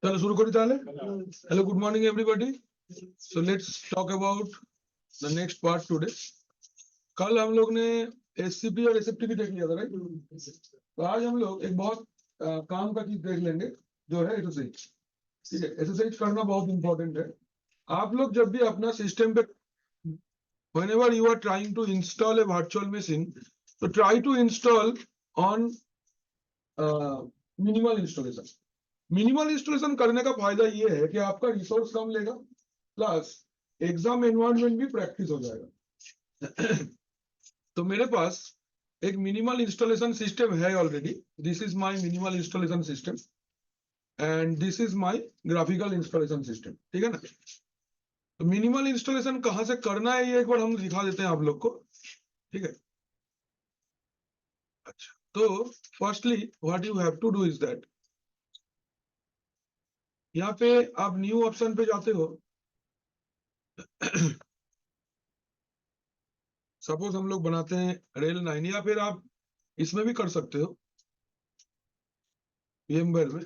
चलो शुरू करी ताले। Hello, good morning everybody. So let's talk about the next part today. कल हम लोग ने एससीपी और एसएफटी भी देख लिया था, राइट? तो आज हम लोग एक बहुत काम का चीज देख लेंगे, जो है एक्सरसाइज। ठीक है, एक्सरसाइज करना बहुत इंपॉर्टेंट है। आप लोग जब भी अपना सिस्टम पे whenever you are trying to install a virtual machine, so try to install on minimal installation. Minimal installation करने का फायदा ये है कि आपका रिसोर्स कम लेगा, प्लस एग्जाम एनवायरनमेंट भी प्रैक्टिस हो जाएगा। तो मेरे पास एक मिनिमल इंस्टॉलेशन सिस्टम है already. This is my minimal installation system and this is my graphical installation system. ठीक है ना? तो मिनिमल इंस्टॉलेशन कहां से करना है ये एक बार हम दिखा देते हैं आप लोग को। ठीक है, अच्छा। तो firstly what you have to do is that, यहाँ पे आप न्यू ऑप्शन पे जाते हो। सपोज हम लोग बनाते हैं रेल 9, या फिर आप इसमें भी कर सकते हो, VMware में,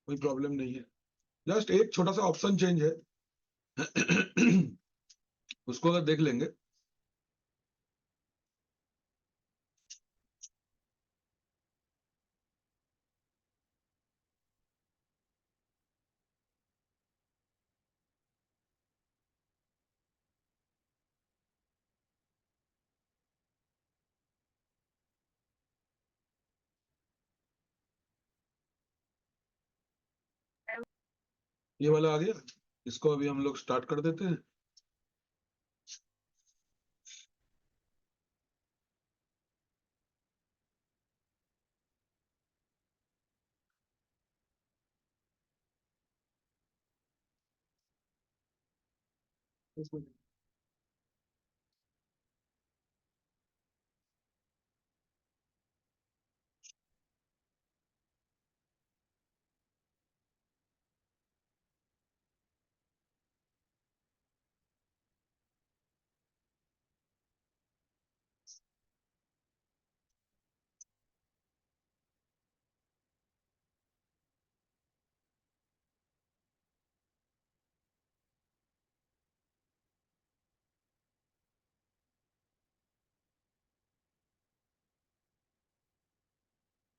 कोई प्रॉब्लम नहीं है। जस्ट एक छोटा सा ऑप्शन चेंज है। उसको अगर देख लेंगे, ये वाला आ गया। इसको अभी हम लोग स्टार्ट कर देते हैं।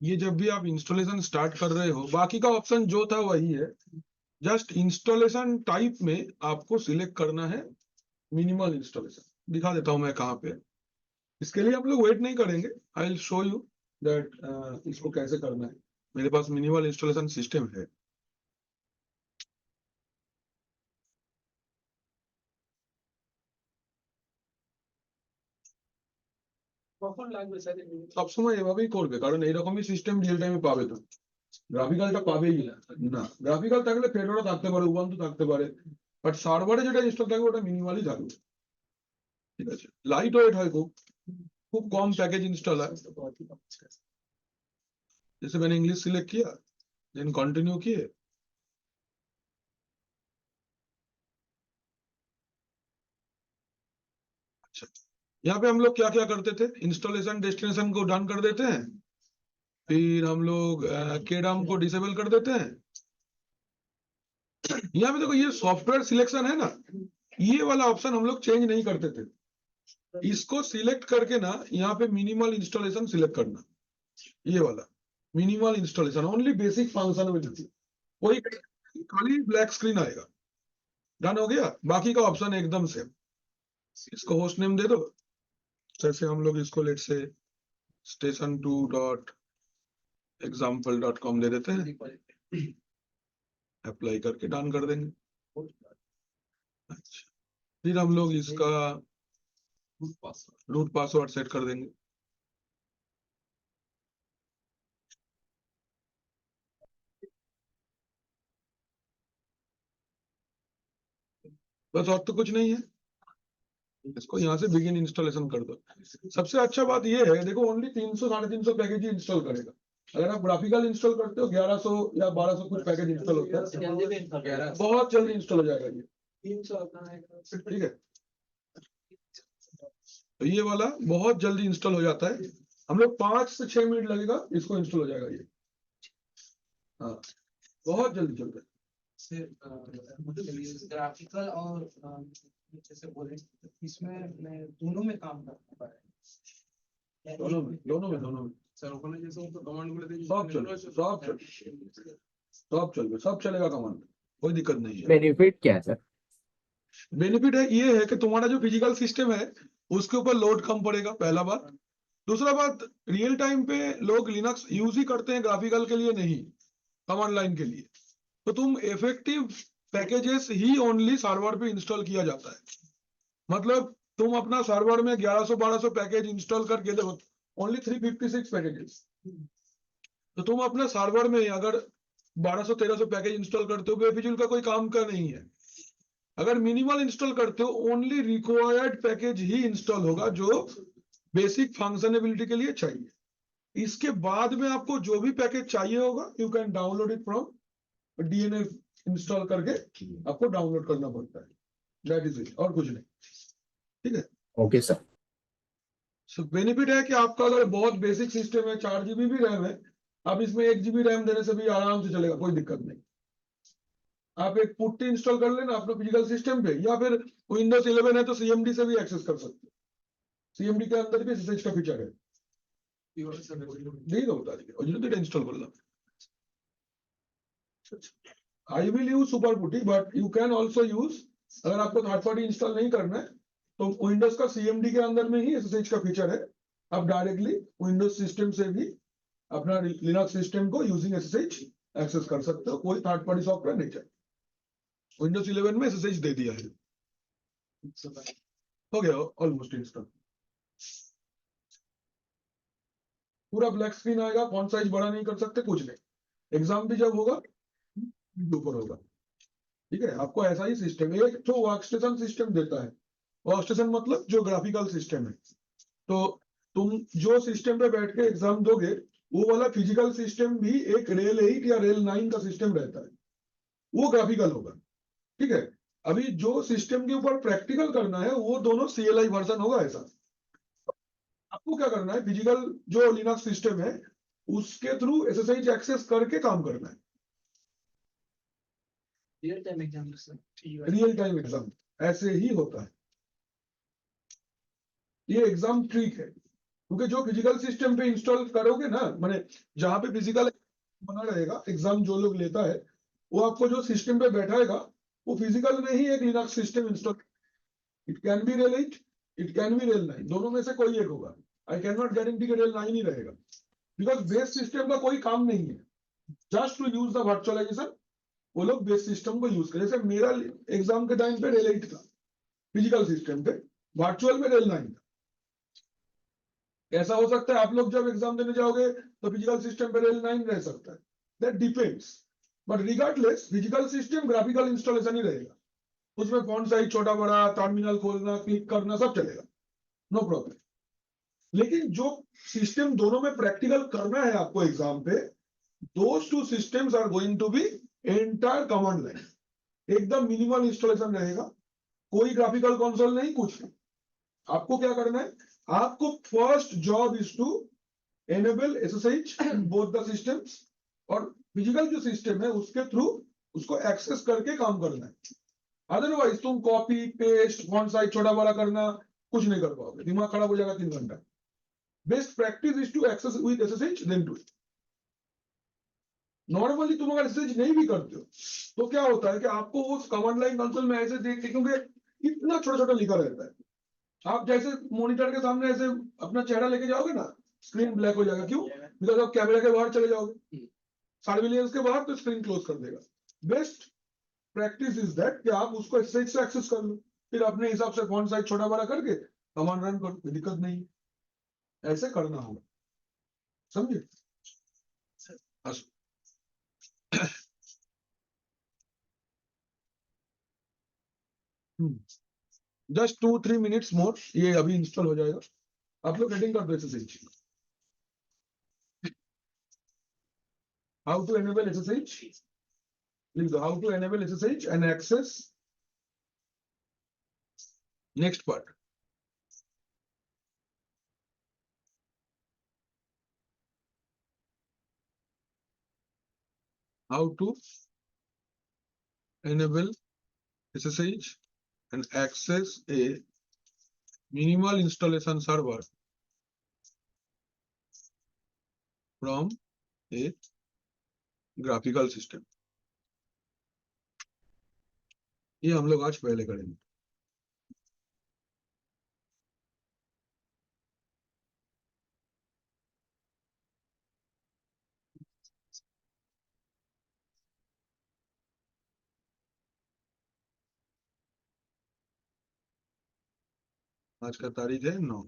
ये जब भी आप इंस्टॉलेशन स्टार्ट कर रहे हो, बाकी का ऑप्शन जो था वही है। जस्ट इंस्टॉलेशन टाइप में आपको सिलेक्ट करना है मिनिमल इंस्टॉलेशन। दिखा देता हूं मैं कहाँ पे। इसके लिए आप लोग वेट नहीं करेंगे, I will show you that इसको कैसे करना है। मेरे पास मिनिमल इंस्टॉलेशन सिस्टम है। সবসময় এভাবেই করবে, কারণ এইরকমই সিস্টেম রিয়েল টাইমে পাবে। তো গ্রাফিক্যালটা পাবেই না। গ্রাফিক্যাল থাকলে ফেডোরা থাকতে পারে, উবান্টু থাকতে পারে, বাট সার্ভারে যেটা ইনস্টল থাকবে ওটা মিনিমালি থাকবে। ঠিক আছে, লাইট ওয়েট হয়, খুব খুব কম पैकेज इंस्टॉल है। जैसे मैंने इंग्लिश सिलेक्ट किया, देन कंटिन्यू किए। अच्छा, यहाँ पे हम लोग क्या क्या करते थे, इंस्टॉलेशन डेस्टिनेशन को डन कर देते हैं, फिर हम लोग केडाम को डिसेबल कर देते हैं। यहाँ पे देखो, ये सॉफ्टवेयर सिलेक्शन है ना, ये वाला ऑप्शन हम लोग चेंज नहीं करते थे। इसको सिलेक्ट करके ना यहाँ पे मिनिमल इंस्टॉलेशन सिलेक्ट करना, ये वाला minimal installation only basic functionality, कोई खाली ब्लैक स्क्रीन आएगा। डन हो गया, बाकी का ऑप्शन एकदम सेम। इसको होस्ट नेम दे दो। जैसे हम लोग इसको लेट से station2.example.com दे देते हैं, अप्लाई करके डन कर देंगे। अच्छा, फिर हम लोग इसका रूट पासवर्ड सेट कर देंगे। बस और तो कुछ नहीं है। इसको यहाँ से बिगिन इंस्टॉलेशन कर दो। सबसे अच्छा बात ये है, देखो ओनली 300 350 पैकेज ही इंस्टॉल करेगा। अगर आप ग्राफिकल इंस्टॉल करते हो 1100 या 1200 कुछ पैकेज इंस्टॉल होता है, बहुत जल्दी इंस्टॉल हो जाएगा ये। ठीक है, तो ये वाला बहुत जल्दी इंस्टॉल हो जाता है। हम लोग 5 से 6 मिनट लगेगा, इसको इंस्टॉल हो जाएगा ये। हाँ, बहुत जल्दी चलता है। मुझे ग्राफिकल और जैसे बोले इसमें मैं दोनों में काम कर पा रहा है। दोनों में सर ओपन जैसे उनको कमांड बोले थे सब चलेगा कमांड, कोई दिक्कत नहीं है। बेनिफिट क्या है सर? बेनिफिट है ये है कि तुम्हारा जो फिजिकल सिस्टम है उसके ऊपर लोड कम पड़ेगा, पहला बात। दूसरा बात, रियल टाइम पे लोग लिनक्स यूज ही करते हैं ग्राफिकल के लिए, नहीं कमांड लाइन के लिए। तो तुम इफेक्टिव पैकेजेस ही ओनली सर्वर पे इंस्टॉल किया जाता है। मतलब तुम अपना सर्वर में 1100-1200 पैकेज इंस्टॉल करके देखो, ओनली 356 पैकेजेस। तो तुम अपने सर्वर में अगर 1200-1300 पैकेज इंस्टॉल करते हो, बेफिजूल का कोई काम का नहीं है। अगर मिनिमल इंस्टॉल करते हो, ओनली रिक्वायर्ड पैकेज ही इंस्टॉल होगा जो बेसिक फंक्शनेबिलिटी के लिए चाहिए। इसके बाद में आपको जो भी पैकेज चाहिए होगा, you can download it from DNF, install करके आपको डाउनलोड करना पड़ता है। दैट इज इट, और कुछ नहीं। ठीक है, ओके सर। सो बेनिफिट है कि आपका अगर बहुत बेसिक सिस्टम है, 4 GB भी रैम है, आप इसमें 1 GB रैम देने से भी आराम से चलेगा, कोई दिक्कत नहीं। आप एक पुट्टी इंस्टॉल कर लेना अपने फिजिकल सिस्टम पे, या फिर विंडोज 11 है तो सीएमडी से भी एक्सेस कर सकते हो। सीएमडी के अंदर भी एसएसएच का फीचर है, नहीं होता है, इंस्टॉल कर लो। I will use super PuTTY, but you can also use, अगर आपको थर्ड पार्टी इंस्टॉल नहीं करना है तो विंडोज का सीएमडी के अंदर में ही एसएसएच का फीचर है। आप डायरेक्टली विंडोज सिस्टम से भी अपना लिनक्स सिस्टम को यूजिंग एसएसएच एक्सेस कर सकते हो, कोई थर्ड पार्टी सॉफ्टवेयर नहीं चाहिए। विंडोज 11 में एसएसएच दे दिया है, हो गया ऑलमोस्ट इंस्टॉल। पूरा ब्लैक स्क्रीन आएगा, फॉन्ट साइज बड़ा नहीं कर सकते, कुछ नहीं। एग्जाम भी जब होगा ऊपर होगा। ठीक है, आपको ऐसा ही सिस्टम, एक तो वर्क स्टेशन सिस्टम देता है। वर्क स्टेशन मतलब जो ग्राफिकल सिस्टम है। तो तुम जो सिस्टम पे बैठ के एग्जाम दोगे, वो वाला फिजिकल सिस्टम भी एक रेल 8 या रेल 9 का सिस्टम रहता है, वो ग्राफिकल होगा। ठीक है, अभी जो सिस्टम के ऊपर प्रैक्टिकल करना है वो दोनों CLI वर्जन होगा। ऐसा आपको क्या करना है, फिजिकल जो लिनक्स सिस्टम है उसके थ्रू एसएसएच एक्सेस करके काम करना है। Real time exam real time exam ऐसे ही होता है। ये एग्जाम ट्रिक है, क्योंकि जो फिजिकल सिस्टम पे इंस्टॉल करोगे ना, माने जहां पे फिजिकल बना रहेगा, एग्जाम जो लोग लेता है वो आपको जो सिस्टम पे बैठाएगा वो फिजिकल में ही एक Linux system install. It can be रेल 8, इट कैन बी रेल 9, दोनों में से कोई एक होगा। आई कैन नॉट गारंटी कि रेल 9 ही रहेगा, बिकॉज बेस सिस्टम का कोई काम नहीं है, just to use the virtualization. वो लोग बेस सिस्टम को यूज करें। जैसे मेरा एग्जाम के टाइम पे रेल 8 था फिजिकल सिस्टम पे, वर्चुअल में रेल 9 था। ऐसा हो सकता है आप लोग जब एग्जाम देने जाओगे तो फिजिकल सिस्टम पे रेल 9 रह सकता है, that depends. But regardless physical system graphical installation ही रहेगा, उसमें फॉन्ट साइज छोटा बड़ा, टर्मिनल खोलना, क्लिक करना सब चलेगा, नो प्रॉब्लम। लेकिन जो सिस्टम दोनों में प्रैक्टिकल करना है आपको एग्जाम पे, those two systems are going to be entire command line, एकदम मिनिमल इंस्टॉलेशन रहेगा, कोई ग्राफिकल कंसोल नहीं, कुछ नहीं। आपको क्या करना है, आपको first job is to enable SSH in both the systems, और फिजिकल जो सिस्टम है उसके थ्रू उसको एक्सेस करके काम करना है। अदरवाइज तुम कॉपी पेस्ट फॉन्ट साइज छोटा बड़ा करना कुछ नहीं कर पाओगे, दिमाग खराब हो जाएगा 3 घंटा। Best practice is to access with SSH then do it. Normally तुम अगर एसएसएच नहीं भी करते हो तो क्या होता है कि आपको उस कमांड लाइन कंसोल में ऐसे देखते, क्योंकि इतना छोटा छोटा लिखा रहता है, आप जैसे मॉनिटर के सामने ऐसे अपना चेहरा लेके जाओगे ना, स्क्रीन ब्लैक हो जाएगा। क्यों? बिकॉज आप कैमरा के बाहर चले जाओगे, सर्विलियंस के बाहर, तो स्क्रीन क्लोज कर देगा। बेस्ट प्रैक्टिस इज दैट कि आप उसको एसएसएच से एक्सेस कर लो, फिर अपने हिसाब से फॉन्ट साइज छोटा बड़ा करके कमांड रन करो, कोई दिक्कत नहीं। ऐसे करना होगा, समझे? जस्ट 2-3 मिनट्स मोर, ये अभी इंस्टॉल हो जाएगा। आप लोग हेडिंग कर दो SSH, how to enable SSH, लिख दो how to enable SSH and access next part. how to enable SSH and access a minimal installation server from a graphical system. ये हम लोग आज पहले करेंगे. आज का तारीख है 9.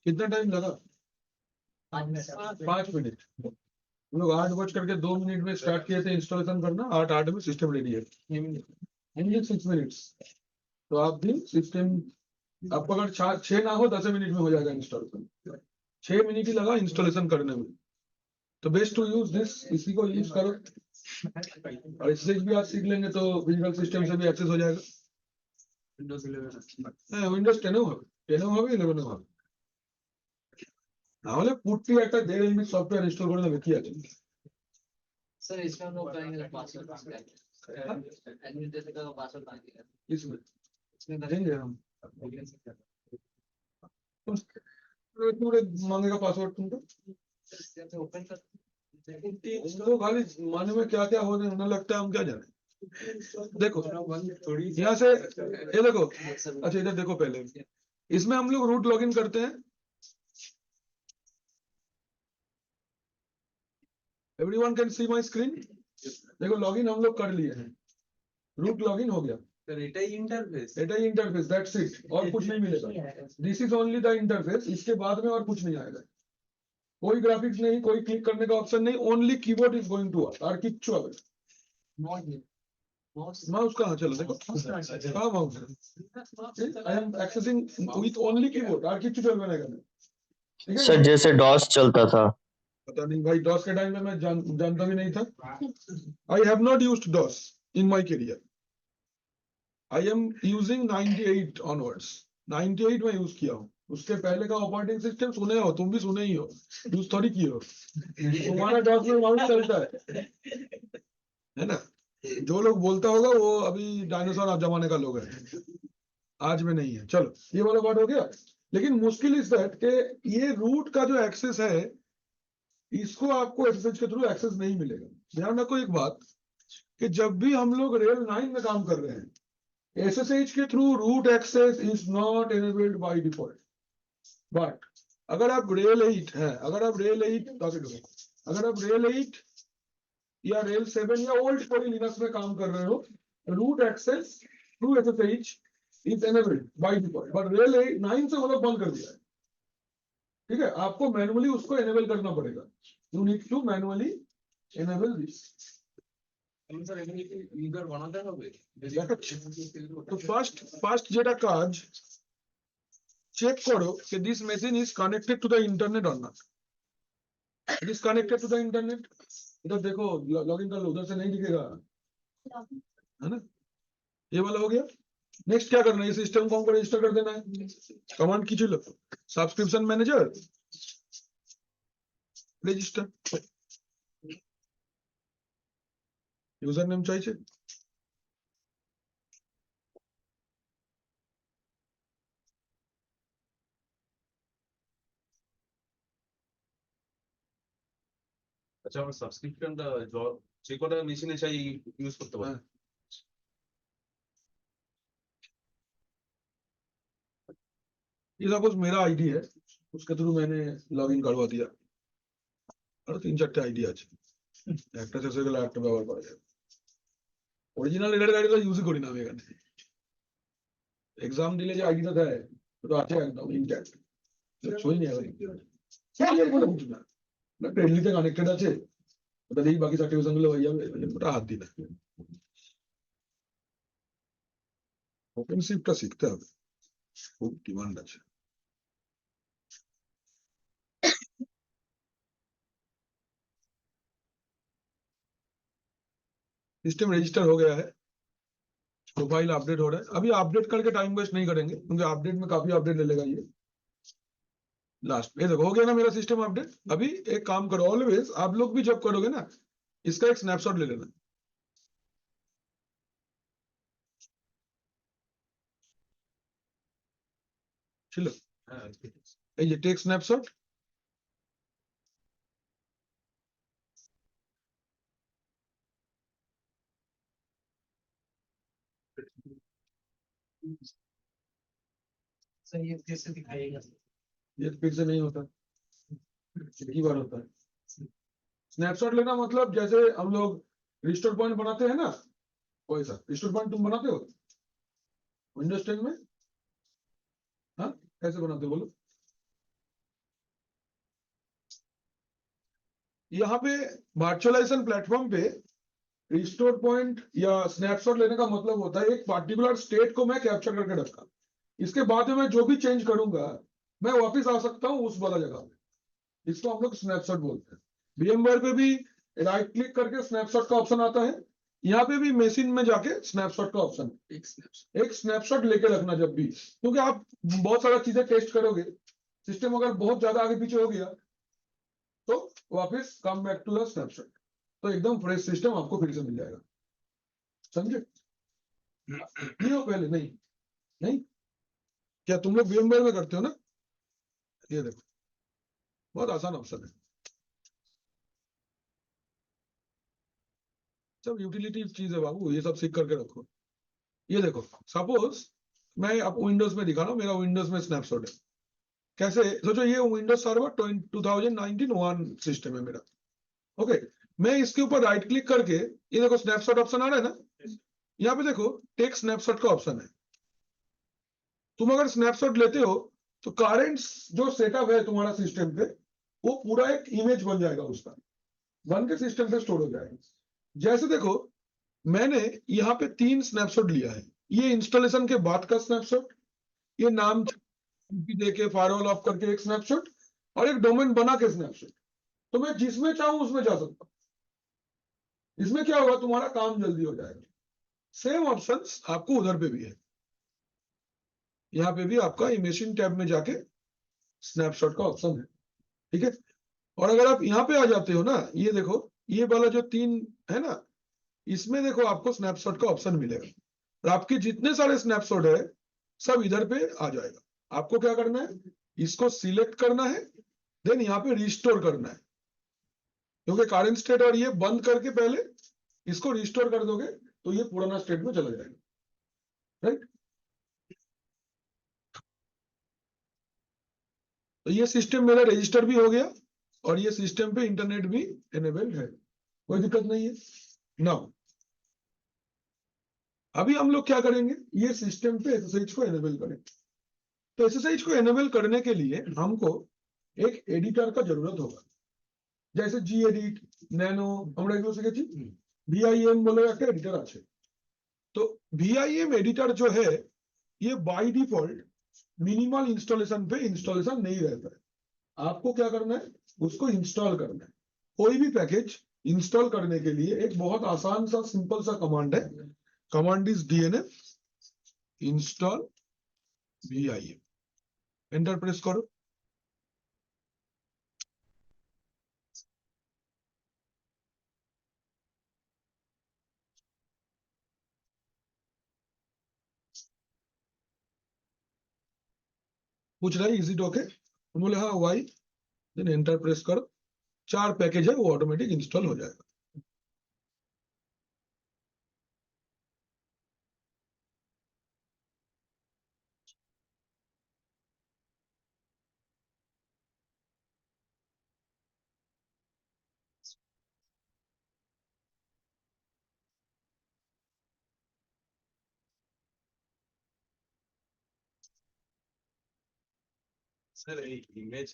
कितना टाइम लगा? 5 मिनट. हम लोग 8:02 में स्टार्ट किए थे इंस्टॉलेशन करना. 8:08 में सिस्टम रेडी है. 6 मिनट्स. तो आप भी सिस्टम, आपको अगर 6 ना हो 10 मिनट में हो जाएगा इंस्टॉलेशन. 6 मिनट ही लगा इंस्टॉलेशन करने में. तो बेस्ट टू यूज दिस, इसी को यूज करो. और इससे भी आप सीख लेंगे तो विजुअल सिस्टम से भी एक्सेस हो जाएगा. विंडोज 10 হবে, 10 হবে, 11 হবে. তাহলে পুট্টি একটা 1.5 MB সফটওয়্যার ইনস্টল করে নেবে, কি আছে? सर इसमें हम लोग करेंगे पासवर्ड एडमिनिस्ट्रेटर का पासवर्ड मांगेगा. इसमें इसमें देंगे हम. पूरे मांगेगा पासवर्ड तुमको. ओपन कर उनको खाली माने में क्या क्या होने उन्हें लगता है हम क्या जाने. देखो यहाँ से ये देखो. अच्छा इधर देखो पहले. इसमें हम लोग रूट लॉगिन करते हैं. Everyone can see my screen. देखो लॉगिन हम लोग कर लिए हैं. रूट लॉगिन हो गया. Data interface that's it. और कुछ नहीं मिलेगा. This is only the interface. इसके बाद में और कुछ नहीं आएगा. कोई ग्राफिक्स नहीं, कोई क्लिक करने का ऑप्शन नहीं. Only keyboard is going to work. और किच्चू आवे. माउस कहाँ चला? देखो कहाँ माउस है. I am accessing with only keyboard. और किच्चू चल बनेगा. ठीक है सर जैसे डॉस चलता था. पता नहीं भाई, डॉस के टाइम में मैं जानता भी नहीं था. I have not used DOS in my career. I am using 98 onwards. 98 में यूज किया हूँ. उसके पहले का ऑपरेटिंग सिस्टम सुने हो, तुम भी सुने ही हो, यूज थोड़ी किए हो. तुम्हारा डॉस में माउस चलता है ना. जो लोग बोलता होगा वो अभी डायनासोर जमाने का लोग है, आज में नहीं है. चलो ये वाला बात हो गया. लेकिन मुश्किल इस दैट के ये रूट का जो एक्सेस है, इसको आपको एसएसएच के थ्रू एक्सेस नहीं मिलेगा. ध्यान रखो एक बात. कि जब भी हम लोग रेल 9 में काम कर रहे हैं, SSH के through root access is not enabled by default. But अगर आप रेल 8 है, अगर आप रेल 8 या रेल 7 या ओल्ड कोई लिनक्स में काम कर रहे हो, root access through SSH is enabled by default. But रेल 9 से वो लोग बंद कर दिया है। ठीक है, आपको मैनुअली उसको एनेबल करना पड़ेगा। You need to manually enable this. Sir user बनाते হবে তো ফার্স্ট যেটা কাজ, চেক করো कि this machine is connected to the internet or not। it is connected to the internet। इधर देखो, लॉगिन कर लो, उधर से नहीं दिखेगा, है ना। ये वाला हो गया। नेक्स्ट क्या करना है, इस सिस्टम को हमको रजिस्टर कर देना है। कमांड की लो, subscription manager register, user name चाहिए। আচ্ছা, আমার সাবস্ক্রিপশনটা যে কটা মেশিনে চাই ইউজ করতে পারি। ये सपोज मेरा आईडी है, उसके थ्रू मैंने लॉगिन करवा दिया। और 3-4 आईडी আছে, একটা শেষ হয়ে গেলে একটা ব্যবহার করা যাবে। অরিজিনাল রেডার আইডিটা ইউজই করি না আমি এখানে। এক্সাম দিলে যে আইডিটা দেয় ওটা আছে একদম ইনট্যাক্ট, ছুঁই নেই আমি। কি বলে বুঝি না, না ট্রেডলিতে কানেক্টেড আছে, ওটা দিয়েই বাকি সার্টিফিকেশন গুলো হয়ে যাবে, ওটা হাত দিই না। ওপেনশিপটা শিখতে হবে, খুব ডিমান্ড আছে। सिस्टम रजिस्टर हो गया है, प्रोफाइल अपडेट हो रहा है। अभी अपडेट करके टाइम वेस्ट नहीं करेंगे, क्योंकि अपडेट में काफी अपडेट ले लेगा ये। लास्ट में देखो हो गया ना मेरा सिस्टम अपडेट। अभी एक काम करो, ऑलवेज आप लोग भी जब करोगे ना, इसका एक स्नैपशॉट ले लेना। चलो ये टेक स्नैपशॉट, सर ये कैसे दिखाएगा? ये फिर से नहीं होता, एक ही बार होता है। स्नैपशॉट लेना मतलब जैसे हम लोग रिस्टोर पॉइंट बनाते हैं ना, वैसा रिस्टोर पॉइंट तुम बनाते हो विंडोज 10 में। हाँ, कैसे बनाते हो बोलो। यहाँ पे वर्चुअलाइजेशन प्लेटफॉर्म पे रिस्टोर पॉइंट या स्नैपशॉट लेने का मतलब होता है एक पार्टिकुलर स्टेट को मैं कैप्चर करके रखा, इसके बाद में मैं जो भी चेंज करूंगा मैं वापस आ सकता हूं उस वाला जगह पे। इसको हम लोग स्नैपशॉट बोलते हैं। VMware पे भी राइट क्लिक करके स्नैपशॉट का ऑप्शन आता है, यहाँ पे भी मशीन में जाके स्नैपशॉट का ऑप्शन है। एक स्नैपशॉट लेके रखना जब भी, क्योंकि आप बहुत सारा चीजें टेस्ट करोगे, सिस्टम अगर बहुत ज्यादा आगे पीछे हो गया तो वापस come back to the snapshot, तो एकदम फ्रेश सिस्टम आपको फिर से मिल जाएगा। समझे? नहीं हो पहले? नहीं नहीं, क्या तुम लोग VMware में करते हो ना? ये देखो बहुत आसान ऑप्शन है, सब यूटिलिटी चीज है बाबू, ये सब सीख करके रखो। ये देखो सपोज मैं आपको विंडोज में दिखा रहा हूँ, मेरा विंडोज में स्नैपशॉट है। कैसे? सोचो ये विंडोज सर्वर 2019 1 सिस्टम है मेरा। ओके, मैं इसके ऊपर राइट क्लिक करके, ये देखो स्नैपशॉट ऑप्शन आ रहा है ना, यहाँ पे देखो टेक स्नैपशॉट का ऑप्शन है। तुम अगर स्नैपशॉट लेते हो तो करंट जो सेटअप है तुम्हारा सिस्टम पे, वो पूरा एक इमेज बन जाएगा, उसका बन के सिस्टम पे स्टोर हो जाएगा। जैसे देखो मैंने यहाँ पे 3 स्नैपशॉट लिया है, ये इंस्टॉलेशन के बाद का स्नैपशॉट, ये नाम देके फायरवॉल ऑफ करके एक स्नैपशॉट, और एक डोमेन बना के स्नैपशॉट। तो मैं जिसमें चाहूं उसमें जा सकता हूं। इसमें क्या होगा, तुम्हारा काम जल्दी हो जाएगा। सेम ऑप्शंस आपको उधर पे भी है, यहाँ पे भी आपका इमेजिन टैब में जाके स्नैपशॉट का ऑप्शन है। ठीक है, और अगर आप यहाँ पे आ जाते हो ना, ये देखो ये वाला जो 3 है ना, इसमें देखो आपको स्नैपशॉट का ऑप्शन मिलेगा, और आपके जितने सारे स्नैपशॉट है सब इधर पे आ जाएगा। आपको क्या करना है, इसको सिलेक्ट करना है, देन यहाँ पे रिस्टोर करना है, क्योंकि करंट स्टेट और ये बंद करके पहले इसको रिस्टोर कर दोगे तो ये पुराना स्टेट में चला जाएगा, राइट। तो ये सिस्टम मेरा रजिस्टर भी हो गया और ये सिस्टम पे इंटरनेट भी एनेबल्ड है, कोई दिक्कत नहीं है। नाउ अभी हम लोग क्या करेंगे, ये सिस्टम पे एसएसएच को एनेबल करेंगे। तो एसएसएच को एनेबल करने के लिए हमको एक एडिटर का जरूरत होगा, जैसे जी एडिट, नैनो, আমরা এগুলো শিখেছি। ভিআইএম বলে একটা এডিটর আছে। तो ভিআইএম एडिटर जो है ये बाय डिफॉल्ट मिनिमल इंस्टॉलेशन पे इंस्टॉलेशन नहीं रहता है, आपको क्या करना है, उसको इंस्टॉल करना है। कोई भी पैकेज इंस्टॉल करने के लिए एक बहुत आसान सा सिंपल सा कमांड है, command is DNF install VIM, enter press करो। पूछ रहा है इज इट ओके, बोले हाँ वाई, देन एंटर प्रेस करो। 4 पैकेज है वो ऑटोमेटिक इंस्टॉल हो जाएगा। सर इमेज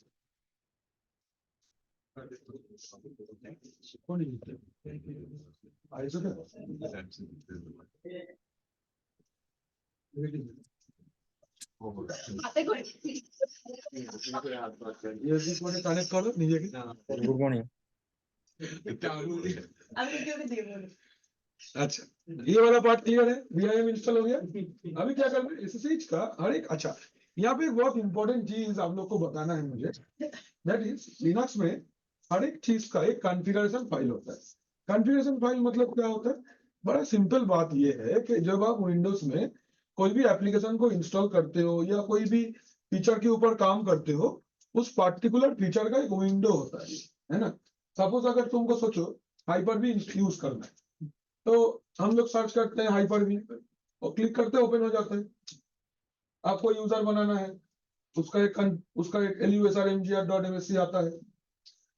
कनेक्ट करो নিজেকে। Good morning. अच्छा ये वाला पार्ट क्लियर है, VIM इंस्टॉल हो गया। अभी क्या करना है, एसएसएच का हर एक, अच्छा यहाँ पे एक बहुत इंपॉर्टेंट चीज आप लोग को बताना है मुझे, दैट इज लिनक्स में हर एक चीज का एक कॉन्फ़िगरेशन फाइल होता है। कॉन्फ़िगरेशन फाइल मतलब क्या होता है, बड़ा सिंपल बात ये है कि जब आप विंडोज में कोई भी एप्लीकेशन को इंस्टॉल करते हो या कोई भी फीचर के ऊपर काम करते हो, उस पर्टिकुलर फीचर का एक विंडो होता है ना। सपोज अगर तुमको सोचो हाइपर-वी यूज करना है, तो हम लोग सर्च करते हैं हाइपर-वी और क्लिक करते हैं, ओपन हो जाता है। आपको यूजर बनाना है, उसका एक lusrmgr.msc आता है।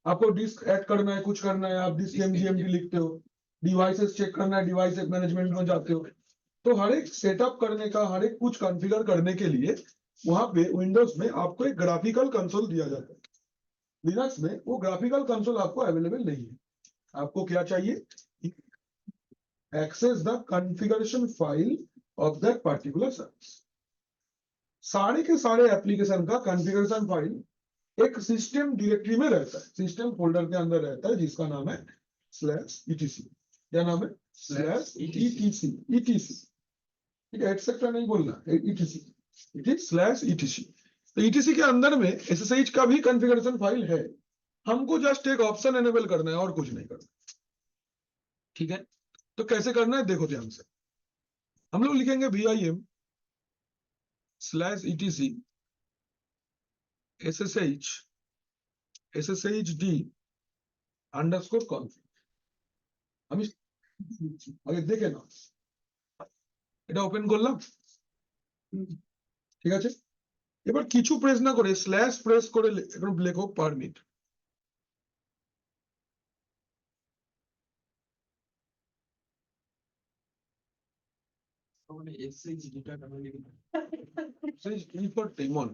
आपको डिस्क ऐड करना है, कुछ करना है, आप डिस्क mgmd लिखते हो। डिवाइसेस चेक करना है, डिवाइस मैनेजमेंट में जाते हो। तो हर एक सेटअप करने का, हर एक कुछ कॉन्फ़िगर करने के लिए वहां पे विंडोज में आपको एक ग्राफिकल कंसोल दिया जाता है। लिनक्स में वो ग्राफिकल कंसोल आपको अवेलेबल नहीं है। आपको क्या चाहिए, access the configuration file of that particular service. सारे के सारे एप्लीकेशन का कॉन्फ़िगरेशन फाइल एक सिस्टम डायरेक्टरी में रहता है, सिस्टम फोल्डर के अंदर रहता है, जिसका नाम है /etc। क्या नाम है, /etc। ठीक है, एक्सेट्रा नहीं बोलना, etc, इट इज /etc। तो etc के अंदर में SSH का भी कॉन्फ़िगरेशन फाइल है। हमको जस्ट एक ऑप्शन एनेबल करना है और कुछ नहीं करना। ठीक है, तो कैसे करना है देखो ध्यान से। हम लोग लिखेंगे VIM /etc SSHD _config। আমি আগে দেখে নাও, এটা ওপেন করলাম, ঠিক আছে। এবার কিছু প্রেস না করে স্ল্যাশ প্রেস করে এখন লেখো পারমিট। ফর টেমন,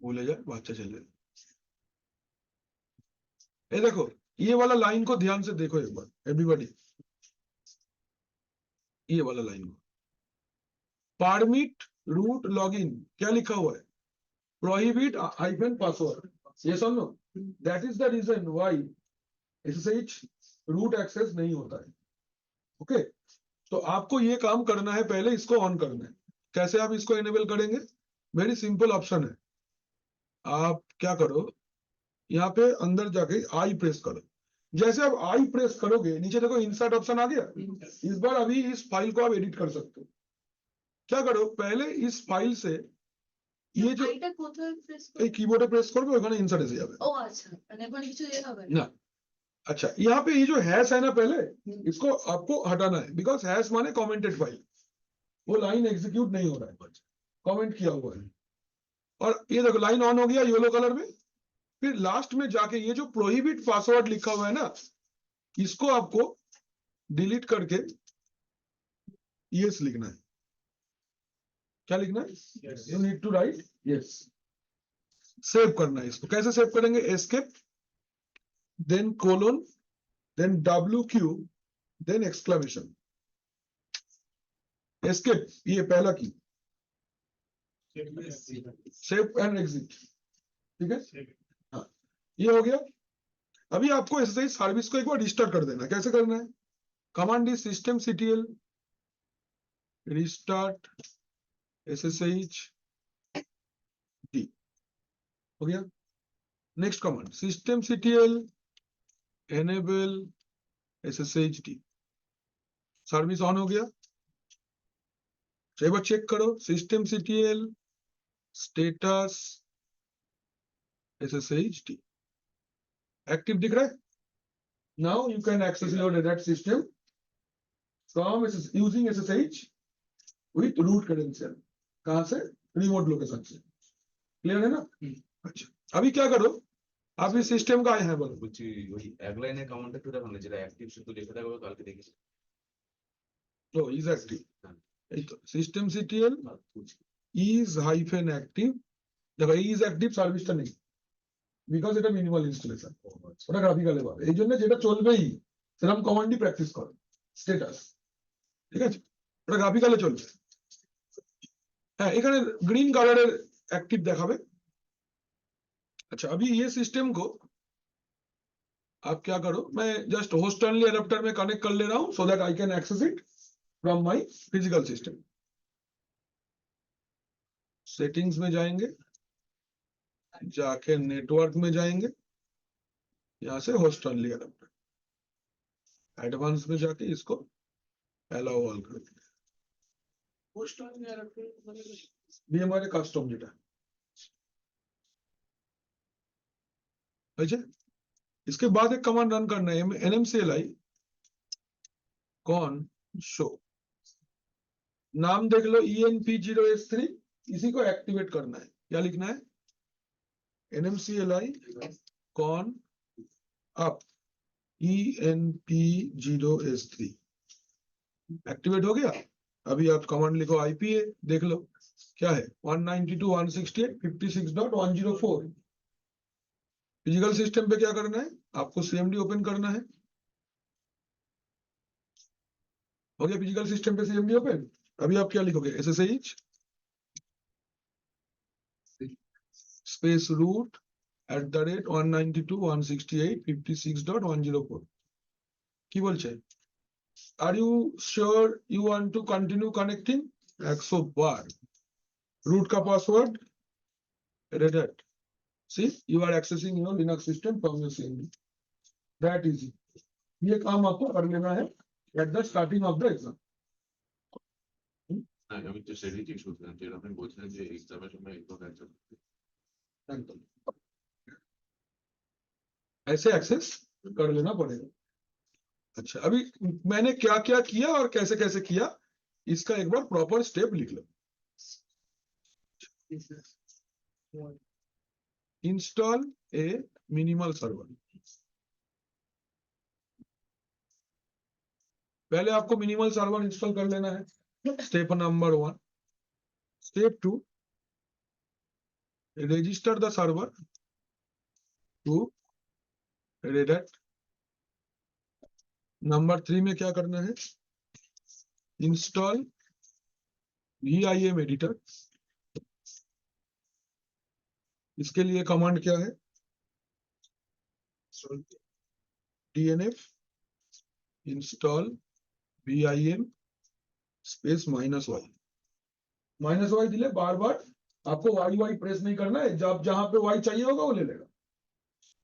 भूले जाए बाচ্চা ছেলে। ये देखो, ये वाला लाइन को ध्यान से देखो एक बार एवरीबॉडी, ये वाला लाइन को, परमिट रूट लॉगिन क्या लिखा हुआ है, प्रोहिबिट हाइफन पासवर्ड। ये समझो, that is the reason why SSH root access नहीं होता है। ओके, तो आपको ये काम करना है, पहले इसको ऑन करना है। कैसे आप इसको एनेबल करेंगे, वेरी सिंपल ऑप्शन है। आप क्या करो, यहाँ पे अंदर जाके आई प्रेस करो। जैसे आप आई प्रेस करोगे, नीचे देखो इंसर्ट ऑप्शन आ गया। इस बार अभी इस फाइल को आप एडिट कर सकते हो। क्या करो, पहले इस फाइल से ये जो আইটা কোথায় প্রেস এই করব? কিবোর্ডে প্রেস করবে ওখানে ইনসার্ট এসে যাবে। ও আচ্ছা, মানে ওখানে কিছু দিয়ে হবে না। না, अच्छा यहाँ पे ये जो हैश है ना पहले इसको आपको हटाना है, बिकॉज हैश माने कमेंटेड फाइल, वो लाइन एग्जीक्यूट नहीं हो रहा है, कमेंट किया हुआ है। और ये देखो लाइन ऑन हो गया येलो कलर में। फिर लास्ट में जाके ये जो प्रोहिबिट पासवर्ड लिखा हुआ है ना, इसको आपको डिलीट करके यस लिखना है। क्या लिखना है? You need to write yes. Save करना है इसको। कैसे सेव करेंगे? Escape, then colon, then WQ, then exclamation. Escape ये पहला की, सेव एंड एग्जिट, ठीक है। हाँ, ये हो गया। अभी आपको एसएसएच सर्विस को एक बार रिस्टार्ट कर देना है। कैसे करना है? Command is systemctl restart SSH D, हो गया। Next command systemctl enable SSH D, service on हो गया। एक बार चेक करो systemctl status SSH D, active दिख रहा है। Now you can access your Red Hat system from using SSH with root credential। कहां से? रिमोट लोकेशन से। क्लियर है ना? अच्छा, अभी क्या करो, आप इस सिस्टम का आए हैं बोलो। বলছি ওই এক লাইনের কমান্ডটা একটু দেখো না, যেটা অ্যাক্টিভ শুধু লেখা থাকবে, কালকে দেখেছি। तो is active, systemctl is hyphen active। देखो इज एक्टिव সার্ভিসটা নেই, বিকজ এটা মিনিমাল ইনস্টলেশন, ওটা গ্রাফিক্যাল লেভেল। এই জন্য যেটা চলবেই সেরকম কমান্ডই প্র্যাকটিস করো। স্ট্যাটাস, ঠিক আছে, ওটা গ্রাফিক্যালে চলবে। হ্যাঁ, এখানে গ্রিন কালারের एक्टिव দেখাবে। अच्छा, अभी ये सिस्टम को आप क्या करो, मैं जस्ट होस्ट ओनली एडेप्टर में कनेक्ट कर ले रहा हूं so that I can access it from my physical system. Settings में जाएंगे, जाके नेटवर्क में जाएंगे, यहां से होस्ट ओनली एडेप्टर, एडवांस में जाके इसको अलाउ ऑल कर देंगे। होस्ट ऑन एडेप्टर ये हमारे कस्टम डेटा है। इसके बाद एक कमांड रन करना है, nmcli कॉन शो, नाम देख लो enp0s3, इसी को एक्टिवेट करना है। क्या लिखना है? nmcli cone up enp0s3 activate हो गया। अभी आप कमांड लिखो IPA, देख लो क्या है 192.168.56.104। फिजिकल सिस्टम पे क्या करना है? आपको CMD ओपन करना है। हो गया फिजिकल सिस्टम पे CMD ओपन। अभी आप क्या लिखोगे? SSH स्पेस रूट @192.168.56.104 কি বলছে? Are you sure you want to continue connecting? 100 बार रूट का password Red Hat। See, you are accessing your Linux system from your CMD। That easy। ये काम आपको कर लेना है at the starting of the exam। না, আমি তো সেটাই জিজ্ঞেস করছিলাম, যেটা আপনি বলছিলেন যে এক্সামের সময় এগুলো একদম ऐसे एक्सेस कर लेना पड़ेगा। अच्छा, अभी मैंने क्या क्या किया और कैसे कैसे किया, इसका एक बार प्रॉपर स्टेप लिख लो। Install a minimal server. पहले आपको मिनिमल सर्वर इंस्टॉल कर लेना है, step number 1। Step 2, register the server to Red Hat। Number 3 में क्या करना है? Install VIM editor. इसके लिए कमांड क्या है? DNF install VIM space -y। -y दिले बार बार आपको y प्रेस नहीं करना है, जब जहां पे y चाहिए होगा वो ले लेगा।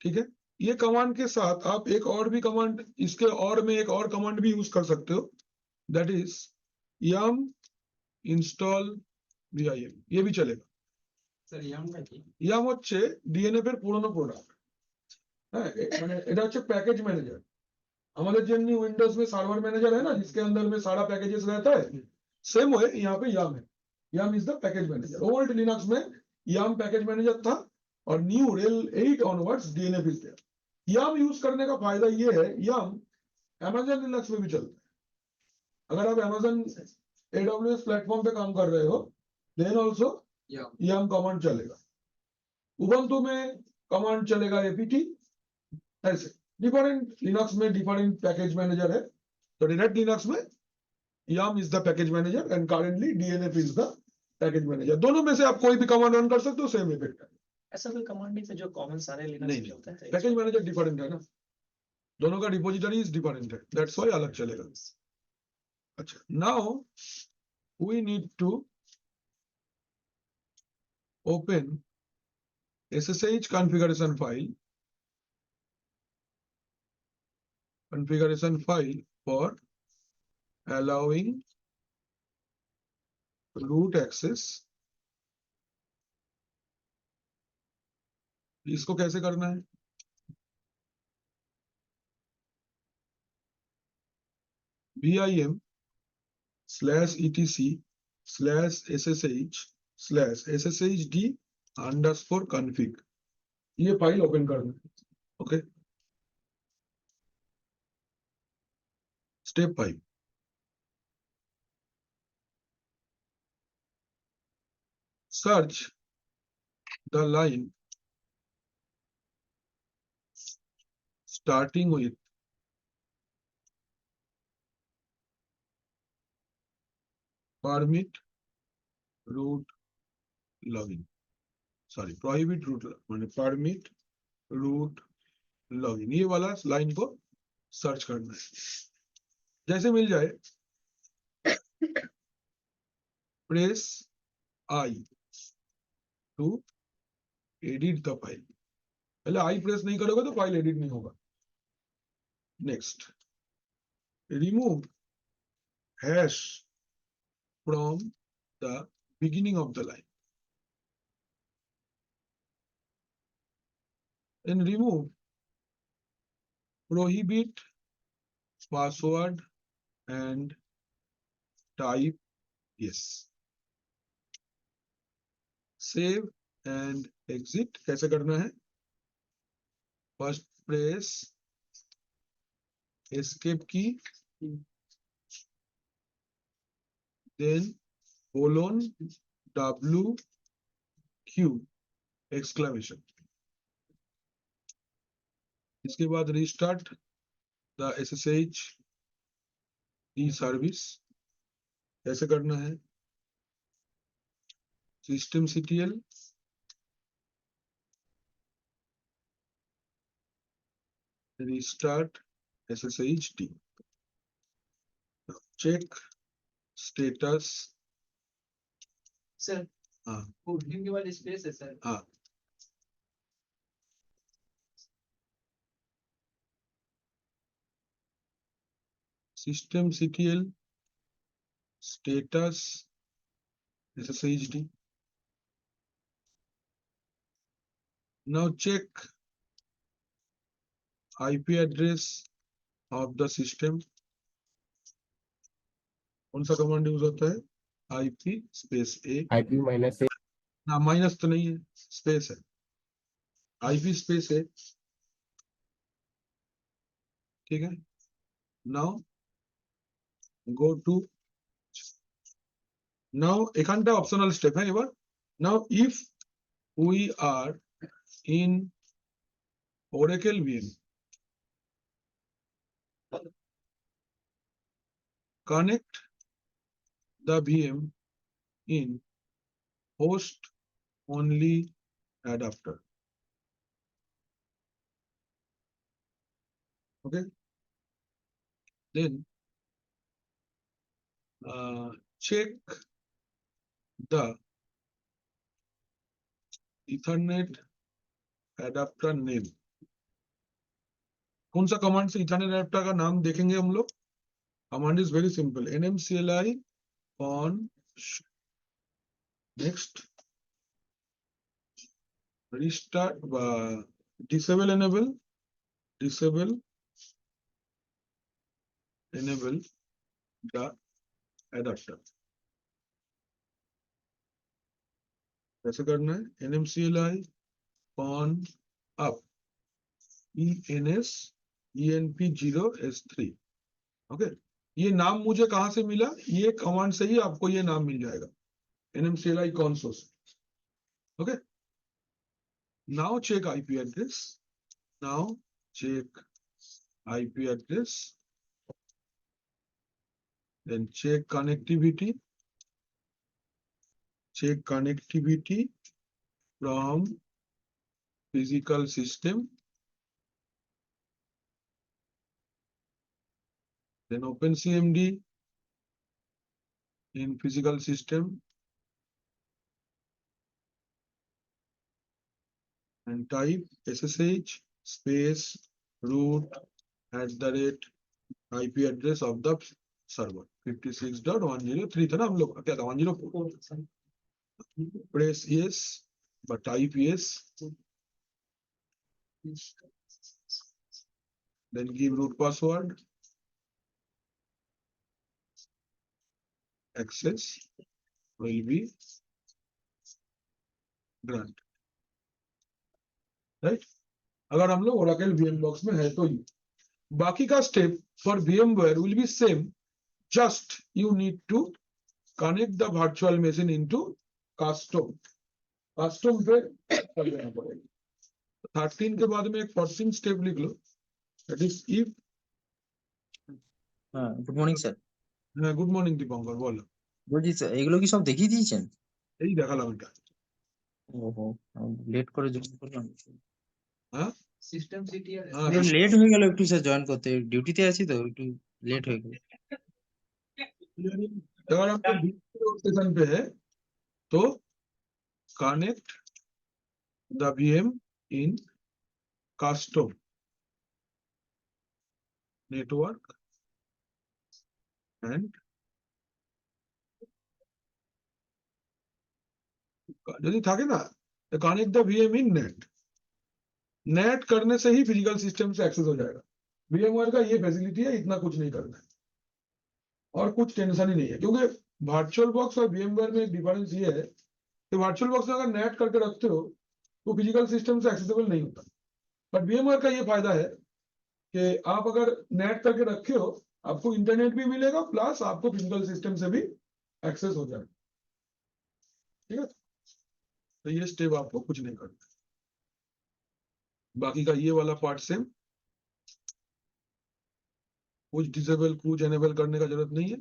ठीक है, ये कमांड के साथ आप एक और भी कमांड, इसके और में एक और कमांड भी यूज कर सकते हो, that is yum install VIM, ये भी चलेगा। सर यम का की ইয়াম হচ্ছে ডিএনএফ এর পুরনো প্রোডাক্ট। হ্যাঁ মানে এটা হচ্ছে पैकेज मैनेजर। हमारे जेमनी विंडोज में सर्वर मैनेजर है ना, जिसके अंदर में सारा पैकेजेस रहता है, सेम वे यहाँ पे याम है। Yum is the package manager. Old Linux में याम पैकेज मैनेजर था और न्यू रेल 8 onwards DNF is there. Yum use करने का फायदा ये है, याम अमेजन लिनक्स में भी चलता है। अगर आप अमेजन AWS प्लेटफॉर्म पे काम कर रहे हो, देन ऑल्सो याम कमांड चलेगा। उबंटू में कमांड चलेगा एपीटी। ऐसे डिफरेंट लिनक्स में डिफरेंट पैकेज मैनेजर है। तो रेड लिनक्स में YAM is the package manager and currently DNF is the package manager. दोनों में से आप कोई भी कमांड रन कर सकते हो, सेम इफेक्ट है। ऐसा कोई कमांड नहीं था जो कॉमन सारे लिनक्स नहीं, में चलता है? पैकेज मैनेजर डिफरेंट है ना, दोनों का डिपोजिटरी डिफरेंट है, दैट्स व्हाई अलग चलेगा। अच्छा, now we need to open SSH configuration file for allowing root access। इसको कैसे करना है? vim/etc/sshd_config ये फाइल ओपन करना है। Okay, step 5, search the line starting with permit root login, sorry prohibit root माने permit root login, ये वाला लाइन को सर्च करना है। जैसे मिल जाए press I to edit the file. पहले आई प्रेस नहीं करोगे तो फाइल एडिट नहीं होगा। Next, remove hash from the beginning of the line and remove prohibit password and type yes. Save and exit कैसे करना है? फर्स्ट प्रेस एस्केप की, देन :WQ एक्सक्लेमेशन। इसके बाद रिस्टार्ट द SSH सर्विस। कैसे करना है? systemctl restart SSHD। check status। Sir हाँ वो के बाद स्पेस है सर। हाँ, systemctl status SSHD। now check IP address of the system। कौन सा कमांड यूज होता है? IP space A। IP -A ना माइनस तो नहीं है, स्पेस है, IP स्पेस है। ठीक है, नाउ गो टू, नाउ এখানটা অপশনাল স্টেপ है। এবার নাও if we are in Oracle VM, connect the VM in host only adapter। okay, then check the Ethernet adapter name। कौन सा कमांड से इथरनेट एडेप्टर का नाम देखेंगे हम लोग? Command is very simple, nmcli on next restart disable enable the adapter. कैसे करना है? NMCLI on up ENS ENP0S3. Okay, ये नाम मुझे कहां से मिला? ये कमांड से ही आपको ये नाम मिल जाएगा, NMCLI console. Okay, now check IP address. Now check IP address. Then check connectivity. Check connectivity from physical system. Then open CMD in physical system and type SSH space root @ IP address of the server 56.103 था ना हम लोग, क्या था 104. Press yes, but type yes. Then give root password. Access will be granted. Right? अगर हम लोग Oracle VMbox में है तो ये बाकी का step for VMware will be same. Just you need to connect the virtual machine into custom. Custom पे कर देना पड़ेगा. 13 के बाद में एक 14 स्टेप लिख लो. That is if. Good morning sir. হ্যাঁ, গুড মর্নিং দীপঙ্কর, বলো। বলছি স্যার এগুলো কি সব দেখিয়ে দিয়েছেন? এই দেখালাম এটা। ওহো, লেট করে জয়েন করলাম। হ্যাঁ, सिस्टम CTR লেট হয়ে গেল একটু স্যার জয়েন করতে, ডিউটিতে আছি তো একটু লেট হয়ে গেল। अगर आपको स्टेशन पे है तो connect the VM in custom network and यदि থাকে না connect the VM in net करने से ही फिजिकल सिस्टम से एक्सेस हो जाएगा. VMware का ये फैसिलिटी है, इतना कुछ नहीं करना है और कुछ टेंशन ही नहीं है, क्योंकि वर्चुअल बॉक्स और VMware में एक डिफरेंस ये है कि वर्चुअल बॉक्स में अगर नेट करके रखते हो तो फिजिकल सिस्टम से एक्सेसिबल नहीं होता. बट VMware का ये फायदा है कि आप अगर नेट करके रखे हो आपको इंटरनेट भी मिलेगा प्लस आपको फिजिकल सिस्टम से भी एक्सेस हो जाएगा. ठीक है, तो ये स्टेप आपको कुछ नहीं करना. बाकी का ये वाला पार्ट सेम, कुछ डिसेबल कुछ एनेबल करने का जरूरत नहीं है,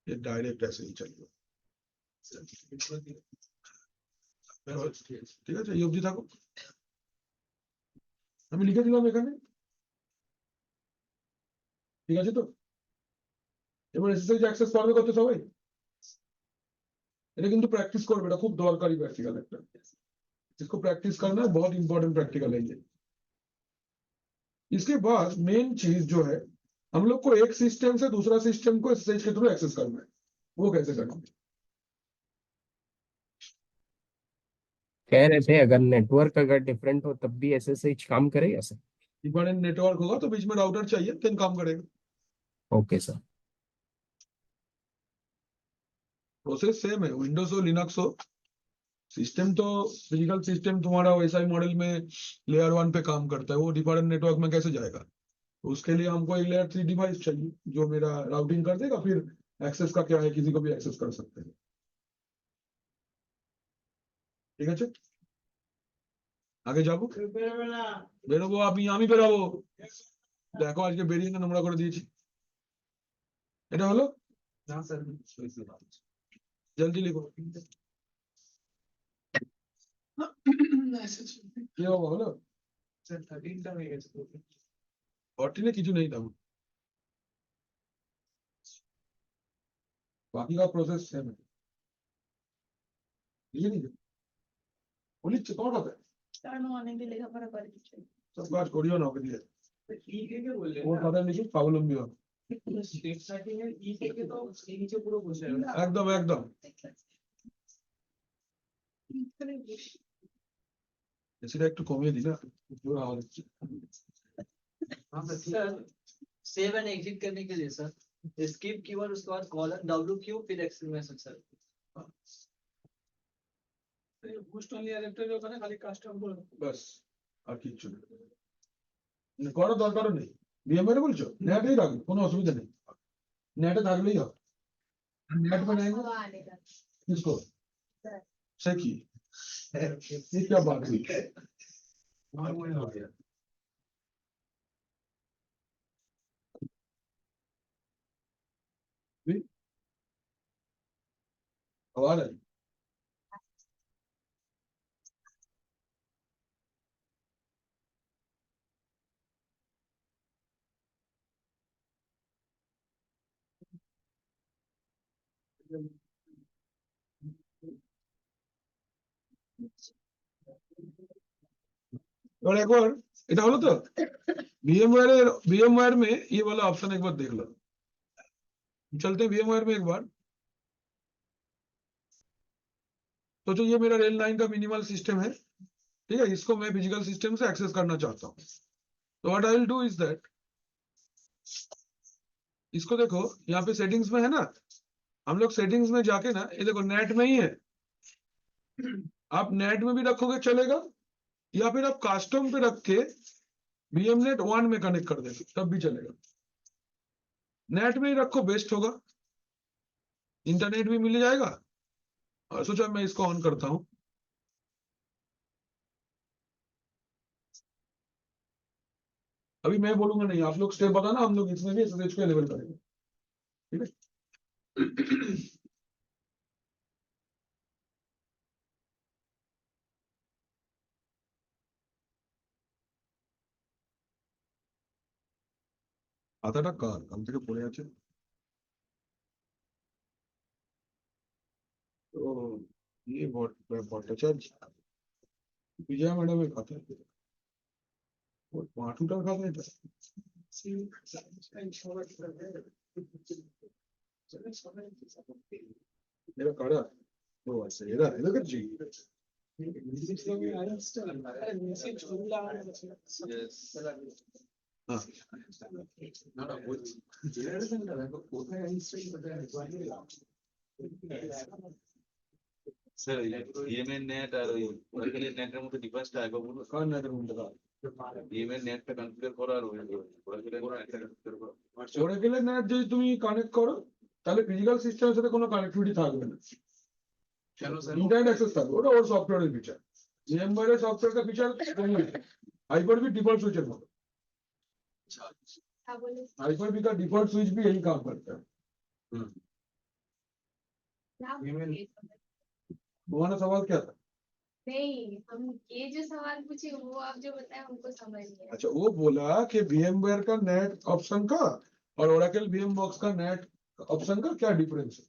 ये डायरेक्ट ऐसे ही चलेगा. ঠিক আছে, এই অবধি থাকো, আমি লিখে দিলাম এখানে. ঠিক আছে তো, এবার এসএসএইচ অ্যাক্সেস পারবে কত সবাই? এটা কিন্তু प्रैक्टिस করবে, এটা খুব দরকারি प्रैक्टिकल একটা, इसको प्रैक्टिस करना है, बहुत इंपॉर्टेंट प्रैक्टिकल है ये. इसके बाद मेन चीज जो है, हम लोग को एक सिस्टम से दूसरा सिस्टम को एसएसएइच के थ्रू एक्सेस करना है. वो कैसे करना है? कह रहे थे अगर नेटवर्क अगर डिफरेंट हो तब भी SSH काम करेगा सर? डिफरेंट नेटवर्क होगा तो बीच में राउटर चाहिए, देन काम करेगा. Okay sir. प्रोसेस सेम है, विंडोज हो लिनक्स हो, सिस्टम तो फिजिकल सिस्टम तुम्हारा OSI मॉडल में लेयर 1 पे काम करता है, वो डिफरेंट नेटवर्क में कैसे जाएगा? तो उसके लिए हमको एक लेयर 3 डिवाइस चाहिए जो मेरा राउटिंग कर देगा, फिर एक्सेस का क्या है, किसी को भी एक्सेस कर सकते हैं. ঠিক আছে, আগে যাবো, বেরোবো, আপনি আমি বেরোবো, দেখো আজকে বেরিয়ে না নোংরা করে দিয়েছি. এটা হলো ना सर জলদি লিখো. কি হবে হলো? सर 13 का में गए 14 কিছু নেই তেমন, বাকি का प्रोसेस सेम है. লিখে নিলে বলিচ্ছে তোমার কথা, কারণ অনেকে লেখাপড়া করে কিছু সব কাজ করিও না ওকে দিয়ে, ठीक है क्या बोल रहे ওর কথা লিখে স্বাবলম্বী হবে. हैं स्टेट सेटिंग है ई के तो उसके नीचे पूरा बसे है একদম একদম এসিটা একটু কমিয়ে দিই না জোর আওয়াজ হচ্ছে। सर सेव एंड एग्जिट करने के लिए सर स्किप कीवर्ड उसके बाद कॉलन WQ फिर exclamation sir boost only adapter ওখানে খালি কাস্টম করে ব্যাস আর কিচ্ছু নেই মানে করার দরকারও নেই ভিএমওয়্যারে বলছো নেটেই রাখবে কোনো অসুবিধা নেই नेट থাকলেই হবে नेट बनाएंगे किसको से की ये क्या बात हुई हो गया आवाज आई और एक बार এটা হলো তো VMware में ये वाला ऑप्शन एक बार देख लो चलते हैं VMware में एक बार तो जो ये मेरा रेल 9 का मिनिमल सिस्टम है ठीक है इसको मैं फिजिकल सिस्टम से एक्सेस करना चाहता हूँ तो what I will do is that इसको देखो यहाँ पे सेटिंग्स में है ना हम लोग सेटिंग्स में जाके ना ये देखो नेट में ही है आप नेट में भी रखोगे चलेगा या फिर आप कास्टम पे रख के VMnet 1 में कनेक्ट कर देंगे तब भी चलेगा नेट में ही रखो बेस्ट होगा इंटरनेट भी मिल जाएगा और सोचा मैं इसको ऑन करता हूं अभी मैं बोलूंगा नहीं आप लोग स्टेप बताना हम लोग इसमें भी एसएसएच को एनेबल करेंगे ठीक है আধাটা কার কাল থেকে পড়ে আছে তো ये ভট্টাচার্য বিজয়া ম্যাডামের কথা ওর পাঁঠুটার কথা এটা এরা কারা ও আচ্ছা এরা এরা করছি স্যার ইএমএন নেট আর ওই ওরাকেলের নেটের মধ্যে ডিফারেন্সটা একবার বলুন কার নেটের মধ্যে ইএমএন নেটটা কনফিগার করা আর ওরাকেলের নেটটা কনফিগার করা ওরাকেলের নেট যদি তুমি কানেক্ট করো তাহলে ফিজিক্যাল সিস্টেমের সাথে কোনো কানেক্টিভিটি থাকবে না কেন স্যার इंटरनेट एक्सेस থাকবে ওটা ওর সফটওয়্যারের ফিচার VMware এর সফটওয়্যার का फीचर हाइपर-V डिफॉल्ट स्विच है हाइपर-V का डिफॉल्ट स्विच भी यही काम करता है तुम्हारा सवाल क्या था नहीं हम ये जो सवाल पूछे वो आप जो बताए हमको समझ नहीं आया अच्छा वो बोला कि VMware का नेट ऑप्शन का और Oracle VMbox का नेट ऑप्शन का क्या डिफरेंस है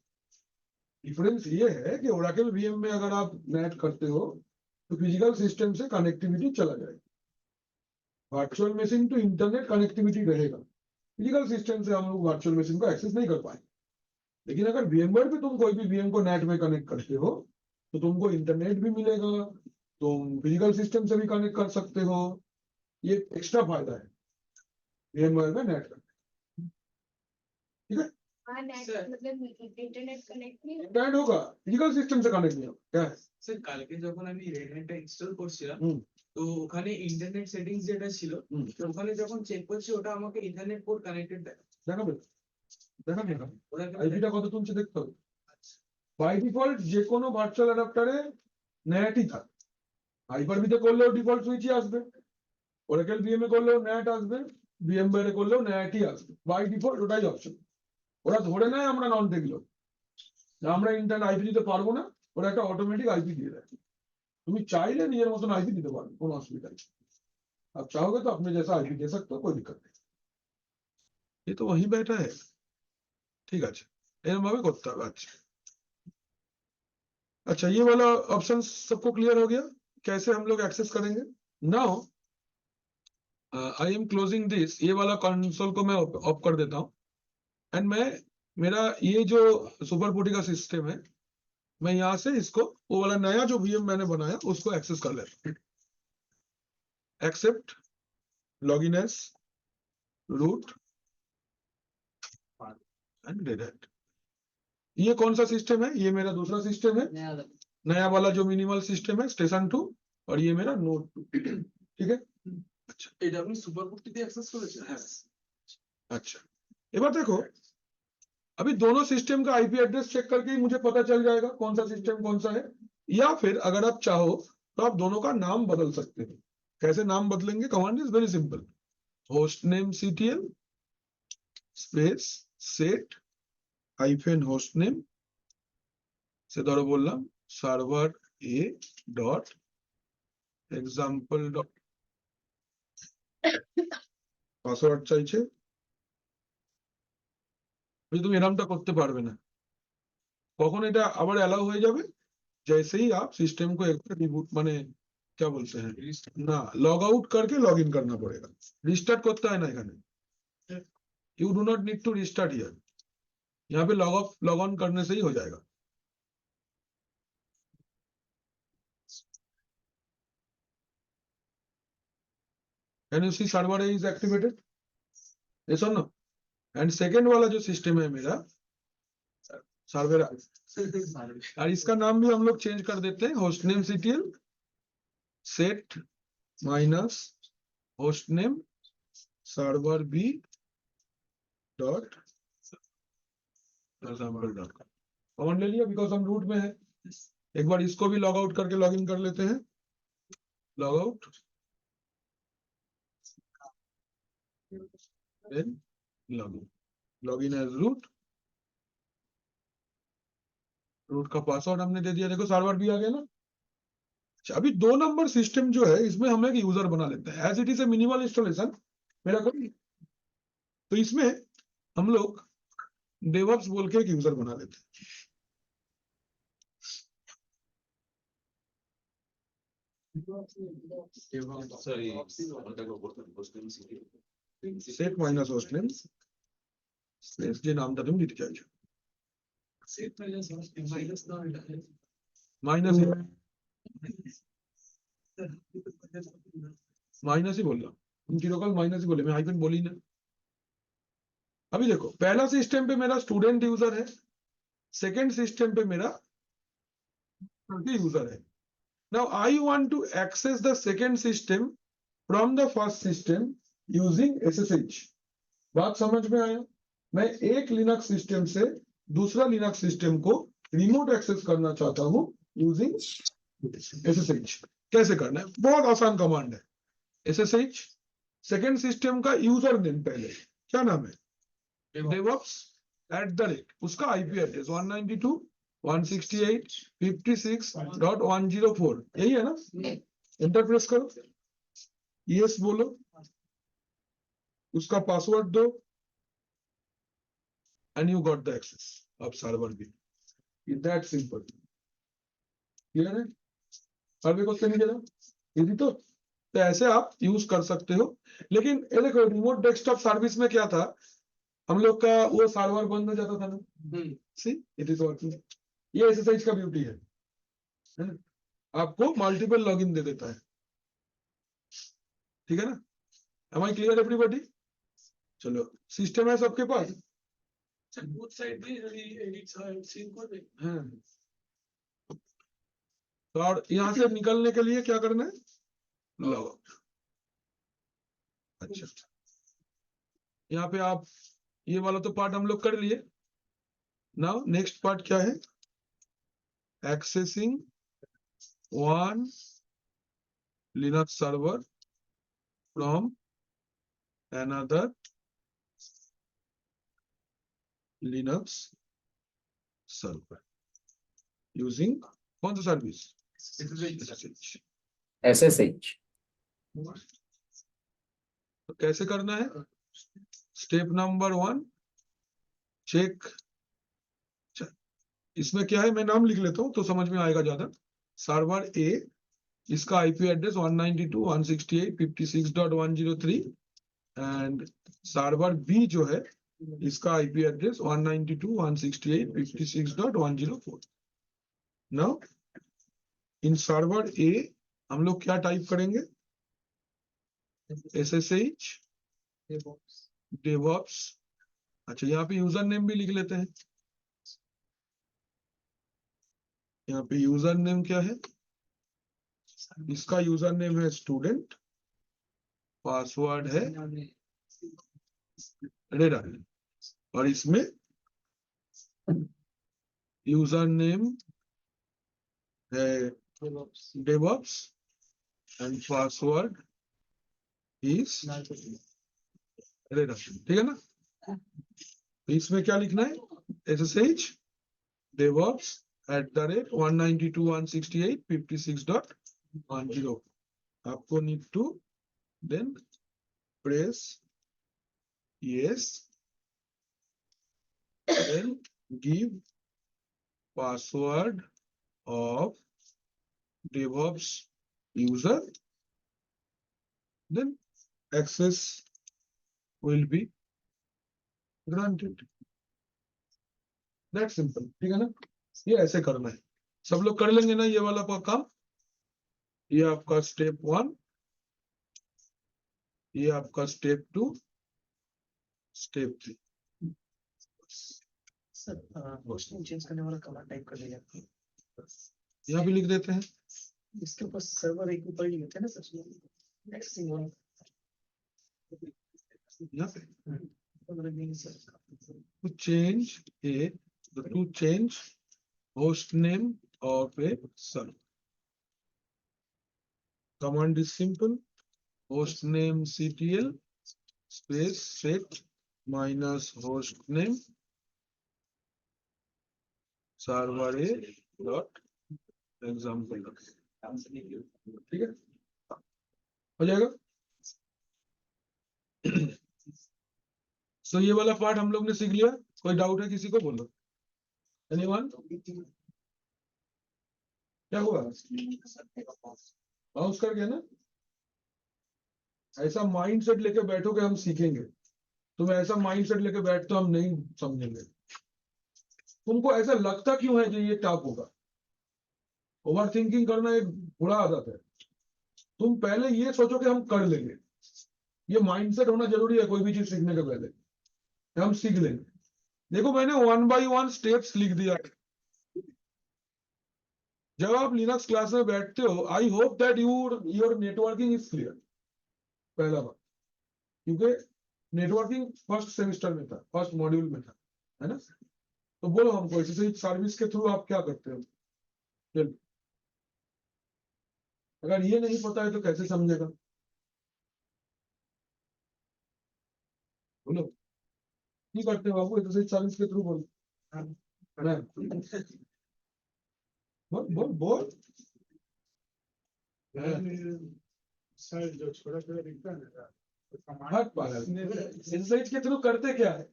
डिफरेंस ये है कि Oracle VM में अगर आप नेट करते हो तो फिजिकल सिस्टम से कनेक्टिविटी चला जाएगा virtual machine to internet connectivity रहेगा फिजिकल सिस्टम से हम लोग वर्चुअल मशीन को एक्सेस नहीं कर पाएंगे लेकिन अगर VMware पे तुम कोई भी VM को नेट में कनेक्ट करते हो तो तुमको इंटरनेट भी मिलेगा तुम फिजिकल सिस्टम से भी कनेक्ट कर सकते हो ये एक्स्ट्रा फायदा है VMware में नेट का ठीक है हाँ नेट मतलब इंटरनेट कनेक्ट नहीं होता इंटरनेट होगा फिजिकल सिस्टम से कनेक्ट नहीं होगा क्या है স্যার কালকে যখন আমি রেডনেটটা ইনস্টল করছিলাম হুম। তো ওখানে ইন্টারনেট সেটিংস যেটা ছিল হুম। তো ওখানে যখন চেক করছি ওটা আমাকে ইন্টারনেট পোর্ট কানেক্টেড দেখাবে দেখাবে না ওরা আইপিটা কত তুলছে দেখতে হবে বাই ডিফল্ট যে কোনো ভার্চুয়াল অ্যাডাপ্টারে নেটই থাকে হাইপার-ভিতে করলেও ডিফল্ট সুইচই আসবে Oracle VM এ করলেও নেট আসবে VMware এ করলেও নেটই আসবে বাই ডিফল্ট ওটাই অপশন ওরা ধরে নেয় আমরা নন টেকলো আমরা ইন্টারনেট আইপি দিতে পারবো না ওরা একটা অটোমেটিক আইপি দিয়ে দেয় তুমি চাইলে নিজের মতন আইপি দিতে পারবে কোনো অসুবিধা নেই आप चाहोगे तो अपने जैसा आईपी दे सकते हो कोई दिक्कत नहीं ये तो वहीं बैठा है ठीक है एरम भावे करते হবে अच्छा अच्छा ये वाला ऑप्शन सबको क्लियर हो गया कैसे हम लोग एक्सेस करेंगे now I am closing this ये वाला कंसोल को मैं ऑफ कर देता हूं एंड मैं मेरा ये जो सुपर पुटी का सिस्टम है मैं यहाँ से इसको वो वाला नया जो VM मैंने बनाया उसको एक्सेस कर लेता हूँ accept login as root and that. ये कौन सा सिस्टम है? ये मेरा दूसरा सिस्टम है, नया नया वाला जो मिनिमल सिस्टम है स्टेशन 2, और ये मेरा नोड 2। ठीक है, এটা আপনি সুপারবুকটি দিয়ে অ্যাক্সেস করেছেন? হ্যাঁ। अच्छा, এবার देखो, अभी दोनों सिस्टम का आईपी एड्रेस चेक करके ही मुझे पता चल जाएगा कौन सा सिस्टम कौन सा है, या फिर अगर आप चाहो तो आप दोनों का नाम बदल सकते हो। कैसे नाम बदलेंगे? Command is very simple, host name ctl space set hyphen host name से धरो बोललाम server A dot example dot পাসওয়ার্ড চাইছে। তুমি এরকমটা করতে পারবে না, কখন এটা আবার অ্যালাউ হয়ে যাবে? जैसे ही आप सिस्टम को एक रिबूट माने क्या बोलते हैं ना, लॉग आउट करके लॉग इन करना पड़ेगा, रिस्टार्ट करता है ना एखाने। You do not need to restart here, यहाँ पे लॉग ऑफ लॉग ऑन करने से ही हो जाएगा। Can you see server A is activated? Yes और नो? एंड सेकेंड वाला जो सिस्टम है मेरा सर्वर, और इसका नाम भी हम लोग चेंज कर देते हैं, host name ctl set minus host name server B dot command ले लिया, बिकॉज हम रूट में है। एक बार इसको भी लॉग आउट करके लॉग इन कर लेते हैं, log out then log in as root, root का पासवर्ड हमने दे दिया, देखो सर्वर भी आ गया ना। अच्छा, अभी 2 नंबर सिस्टम जो है इसमें हम एक यूजर बना लेते हैं, as it is a minimal installation मेरा कोई, तो इसमें हम लोग डेवऑप्स बोल के एक यूजर बना लेते हैं। Sorry set minus host name space जे नामটা তুমি দিতে চাইছো, সেট মাইনাস না এটা माइनस माइनस ही बोल रहा हूँ, तुम चिरकाल माइनस ही बोले, मैं हाइफन बोली ना। अभी देखो, पहला सिस्टम पे मेरा स्टूडेंट यूजर है, सेकंड सिस्टम पे मेरा यूजर है। Now I want to access the second system from the first system using SSH। बात समझ में आया? मैं एक लिनक्स सिस्टम से दूसरा लिनक्स सिस्टम को रिमोट एक्सेस करना चाहता हूं यूजिंग SSH। कैसे करना है? बहुत आसान कमांड है, SSH सेकंड सिस्टम का यूजर नेम, पहले क्या नाम है, DevOps@, उसका आईपी एड्रेस 192.168.56.104, यही है ना? एंटर प्रेस करो, यस बोलो, उसका पासवर्ड दो, and you got the access of server B. It's that simple. Clear है? सर्वे क्वेश्चन नहीं चला, इजी तो ऐसे आप यूज कर सकते हो। लेकिन ये देखो, रिमोट डेस्कटॉप सर्विस में क्या था, हम लोग का वो सर्वर बंद हो जाता था ना, सी इट इज वर्किंग। ये SSH का ब्यूटी है ना? आपको मल्टीपल लॉगिन दे देता है, ठीक है ना? Am I clear everybody? चलो, सिस्टम है सबके पास, both side দিয়ে যদি এডিট সিঙ্ক করে हाँ। तो और यहाँ से निकलने के लिए क्या करना है? Log out. अच्छा, यहाँ पे आप ये वाला तो पार्ट हम लोग कर लिए। नाउ नेक्स्ट पार्ट क्या है? Accessing one Linux server from another Linux server using कौन सा सर्विस? SSH। तो कैसे करना है? Step number 1, check. इसमें क्या है, मैं नाम लिख लेता हूं तो समझ में आएगा ज्यादा। सर्वर ए, इसका IP address 192.168.56.103 and server B जो है इसका IP address 192.168.56.104। Now in server A हम लोग क्या टाइप करेंगे? SSH DevOps। अच्छा, यहाँ पे यूजर नेम भी लिख लेते हैं। यहाँ पे यूजर नेम क्या है? इसका यूजर नेम है स्टूडेंट, पासवर्ड है रेडा, और इसमें यूजर नेम है DevOps एंड पासवर्ड इज रेडा। ठीक है ना? तो इसमें क्या लिखना है? SSH DevOps @192.168.56.10। आपको need to then press yes, then give password of DevOps user, then access will be granted. That's simple. ठीक है ना? ये ऐसे करना है। सब लोग कर लेंगे ना ये वाला काम? ये आपका स्टेप 1, ये आपका step 2, step 3। Sir hosting change करने वाला कमांड टाइप कर दिया, यहाँ भी लिख देते हैं। इसके ऊपर सर्वर एक ऊपर ही होते हैं ना सर, नेक्स्ट थिंग वन यहाँ पे sir to change host name of a server. Command is simple. Host name ctl space set minus host name server a dot example। ठीक है, हो जाएगा। So ये वाला पार्ट हम लोग ने सीख लिया। कोई डाउट है किसी को? बोलो। Anyone? क्या हुआ? बाउंस कर गया ना? ऐसा माइंडसेट लेके बैठोगे हम सीखेंगे। तुम ऐसा माइंडसेट लेके बैठते हो हम नहीं समझेंगे। तुमको ऐसा लगता क्यों है जो ये टफ होगा? ओवर थिंकिंग करना एक बुरा आदत है। तुम पहले ये सोचो कि हम कर लेंगे। ये माइंडसेट होना जरूरी है कोई भी चीज सीखने के पहले। हम सीख लेंगे। देखो मैंने 1 by 1 स्टेप्स लिख दिया। जब आप लिनक्स क्लास में बैठते हो, I hope that your networking is clear. पहला बात, क्योंकि नेटवर्किंग फर्स्ट सेमेस्टर में था, फर्स्ट मॉड्यूल में था, है ना? तो बोलो हमको SSH सर्विस के थ्रू आप क्या करते हो? चलो, अगर ये नहीं पता है तो कैसे समझेगा? बोलो, की करते हो बाबू SSH सर्विस के थ्रू? बोलो बोल बोल बोल। सर जो छोटा छोटा दिखता है ना, हट पागल, SSH के थ्रू करते क्या है?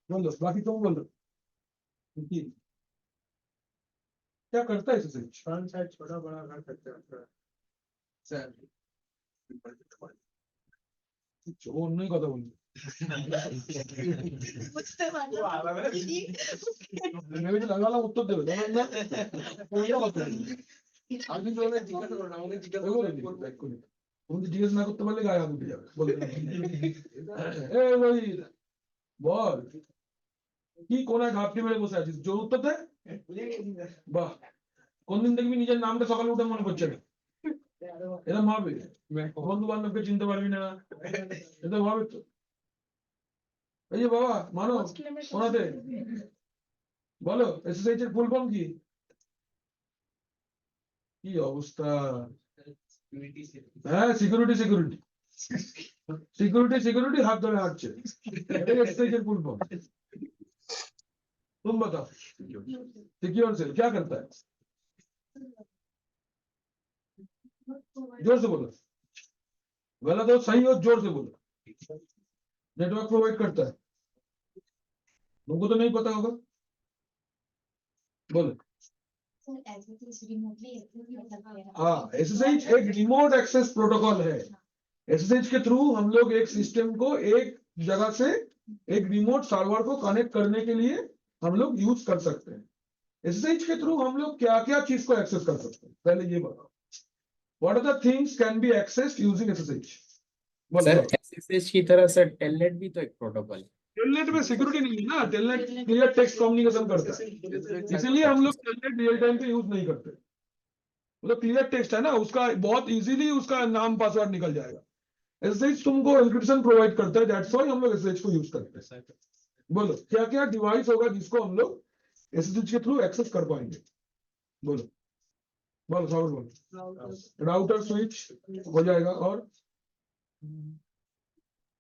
बोलो, बाकी तुम बोलो क्या करता है SSH? फ्रंट साइड छोटा बड़ा कर सकते हैं सर। नहीं কথা বলবো। বুঝতে পারলাম मैं भी लगाला उत्तर देবে জানেন না? কোনটা কথা? আমি তো অনেক জিজ্ঞাসা করলাম, আমাকে জিজ্ঞাসা করুন। তুমি জিজ্ঞেস না করতে পারলে গায়ে হাত উঠে যাবে। বলো এই ভাই বল, কি কোন ঘাপটি মেরে বসে আছিস? জোর উত্তর দে। বাহ, কোনদিন দেখবি নিজের নামটা সকালে উঠে মনে করছে না। এরকম হবে, বন্ধু বান্ধবকে চিনতে পারবি না, এটা ভাবে তো। এই যে বাবা মানো শোনাতে বলো SSH এর ফুল ফর্ম কি? কি অবস্থা? হ্যাঁ, সিকিউরিটি সিকিউরিটি সিকিউরিটি সিকিউরিটি हाथ धरे हाঁটছে। এটাই SSH এর ফুল ফর্ম। तुम बताओ सिक्योर सेल क्या करता है? जोर से बोलो, गलत हो सही हो जोर से बोलो। नेटवर्क प्रोवाइड करता है, तुमको तो नहीं पता होगा। बोलो। हाँ, SSH एक रिमोट एक्सेस प्रोटोकॉल है। SSH के थ्रू हम लोग एक सिस्टम को एक जगह से एक रिमोट सर्वर को कनेक्ट करने के लिए हम लोग यूज कर सकते हैं। SSH के थ्रू हम लोग क्या क्या चीज को एक्सेस कर सकते हैं, पहले ये बताओ। What are the things can be accessed using SSH? बोलो, सर बोलो। एसएसएच की तरह सर टेलनेट भी तो एक प्रोटोकॉल है। टेलनेट में सिक्योरिटी नहीं है ना, टेलनेट क्लियर टेक्स्ट कम्युनिकेशन करता है, इसलिए हम लोग टेलनेट रियल टाइम पे यूज नहीं करते। मतलब क्लियर टेक्स्ट है ना, उसका बहुत इजीली उसका नाम पासवर्ड निकल जाएगा। एसएसएच तुमको एन्क्रिप्शन प्रोवाइड करता है, दैट्स व्हाई हम लोग एसएसएच को यूज करते हैं। बोलो क्या क्या डिवाइस होगा जिसको हम लोग एसएसएच के थ्रू एक्सेस कर पाएंगे? बोलो बोलो सागर बोलो। राउटर स्विच हो जाएगा, और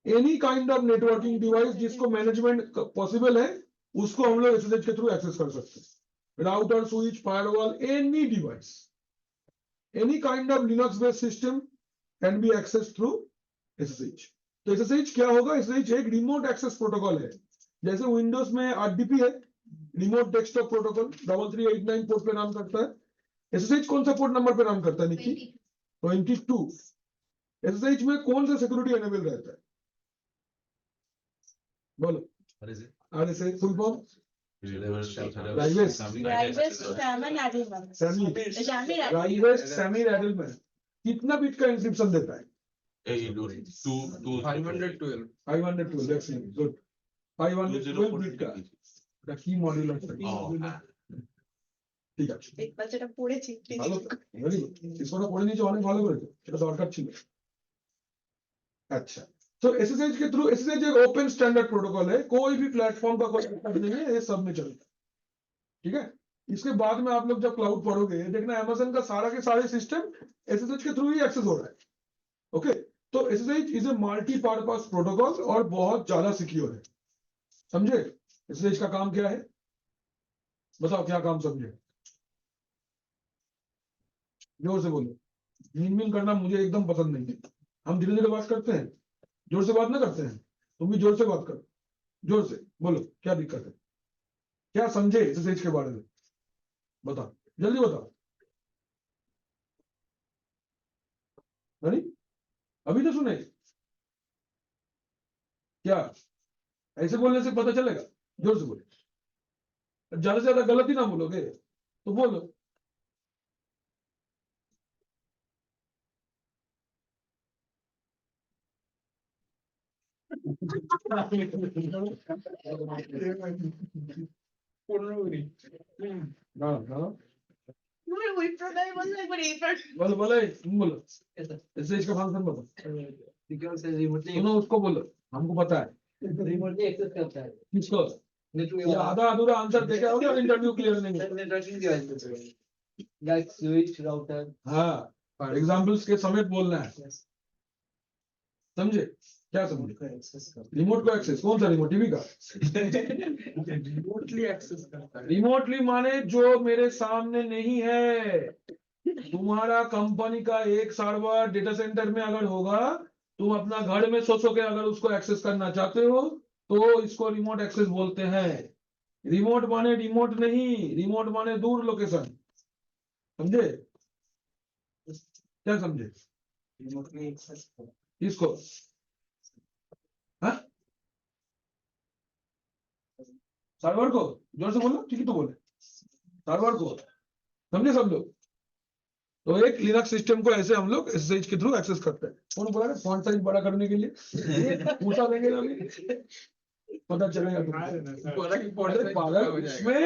any kind of networking device जिसको मैनेजमेंट पॉसिबल है उसको हम लोग एसएसएच के थ्रू एक्सेस कर सकते हैं। Router switch firewall, any device, any kind of Linux based system can be access through SSH. तो एसएसएच क्या होगा? एसएसएच एक रिमोट एक्सेस प्रोटोकॉल है, जैसे विंडोज में आरडीपी है, रिमोट डेस्कटॉप प्रोटोकॉल 3389 पोर्ट पे काम करता है। एसएसएच कौन सा पोर्ट नंबर पे काम करता है निकी? 22। एसएसएच में कौन सा सिक्योरिटी एनेबल रहता है? बोलो। What is it? RSA full form? Reverse Rivest. Rivest Shamir Adleman कितना बिट का इंक्रिप्शन देता है? 512 512, excellent, good. 512 बिट का the key module of ঠিক আছে, বাচ্চাটা পড়েছি ভালো, very good. কিছুটা পড়ে নিয়েছে, অনেক ভালো করেছে, এটা দরকার ছিল। अच्छा, तो एसएसएच के थ्रू, एसएसएच एक ओपन स्टैंडर्ड प्रोटोकॉल है, कोई भी प्लेटफॉर्म का कोई दिक्कत नहीं है, ये सब में चलता है। ठीक है, इसके बाद में आप लोग जब क्लाउड पढ़ोगे देखना अमेज़न का सारा के सारे सिस्टम एसएसएच के थ्रू ही एक्सेस हो रहा है। ओके, तो SSH is a multi purpose protocol और बहुत ज्यादा सिक्योर है, समझे? एसएसएच का काम क्या है बताओ, क्या काम समझे? जोर से बोलो, मिन करना मुझे एकदम पसंद नहीं है। हम धीरे धीरे बात करते हैं, जोर से बात ना करते हैं, तुम भी जोर से बात करो, जोर से बोलो क्या दिक्कत है, क्या समझे एसएसएच के बारे में, बताओ जल्दी बताओ। नहीं अभी तो सुने क्या? ऐसे बोलने से पता चलेगा? जोर से बोलो, ज्यादा से ज्यादा गलत ही ना बोलोगे तो बोलो। ना ना बोलो बोलो तुम बोलो, एसएसएच का फंक्शन बताओ। सुनो उसको बोलो, हमको पता है रिमोटली एक्सेस करता है किसको। नेटवर्क ये आधा अधूरा आंसर देखे हो ना, इंटरव्यू क्लियर नहीं है। Networking device like switch router. हाँ, एग्जांपल्स के समेत बोलना है, समझे? क्या समझे? रिमोट को एक्सेस, कौन सा रिमोट? टीवी का? रिमोटली एक्सेस करता है। रिमोटली माने जो मेरे सामने नहीं है। तुम्हारा कंपनी का एक सर्वर डेटा सेंटर में अगर होगा, तुम अपना घर में सो के अगर उसको एक्सेस करना चाहते हो तो इसको रिमोट एक्सेस बोलते हैं। रिमोट माने रिमोट नहीं, रिमोट माने दूर लोकेशन, समझे? क्या समझे? रिमोटली एक्सेस इसको हाँ? सर्वर को जोर से बोलो, ठीक है तो बोले सर्वर को, समझे सब लोग? तो एक लिनक्स सिस्टम को ऐसे हम लोग एसएसएच के थ्रू एक्सेस करते हैं। कौन बोला फॉन्ट साइज बड़ा करने के लिए? पूछा देंगे ना अभी, पता चलेगा तुमको। उसमें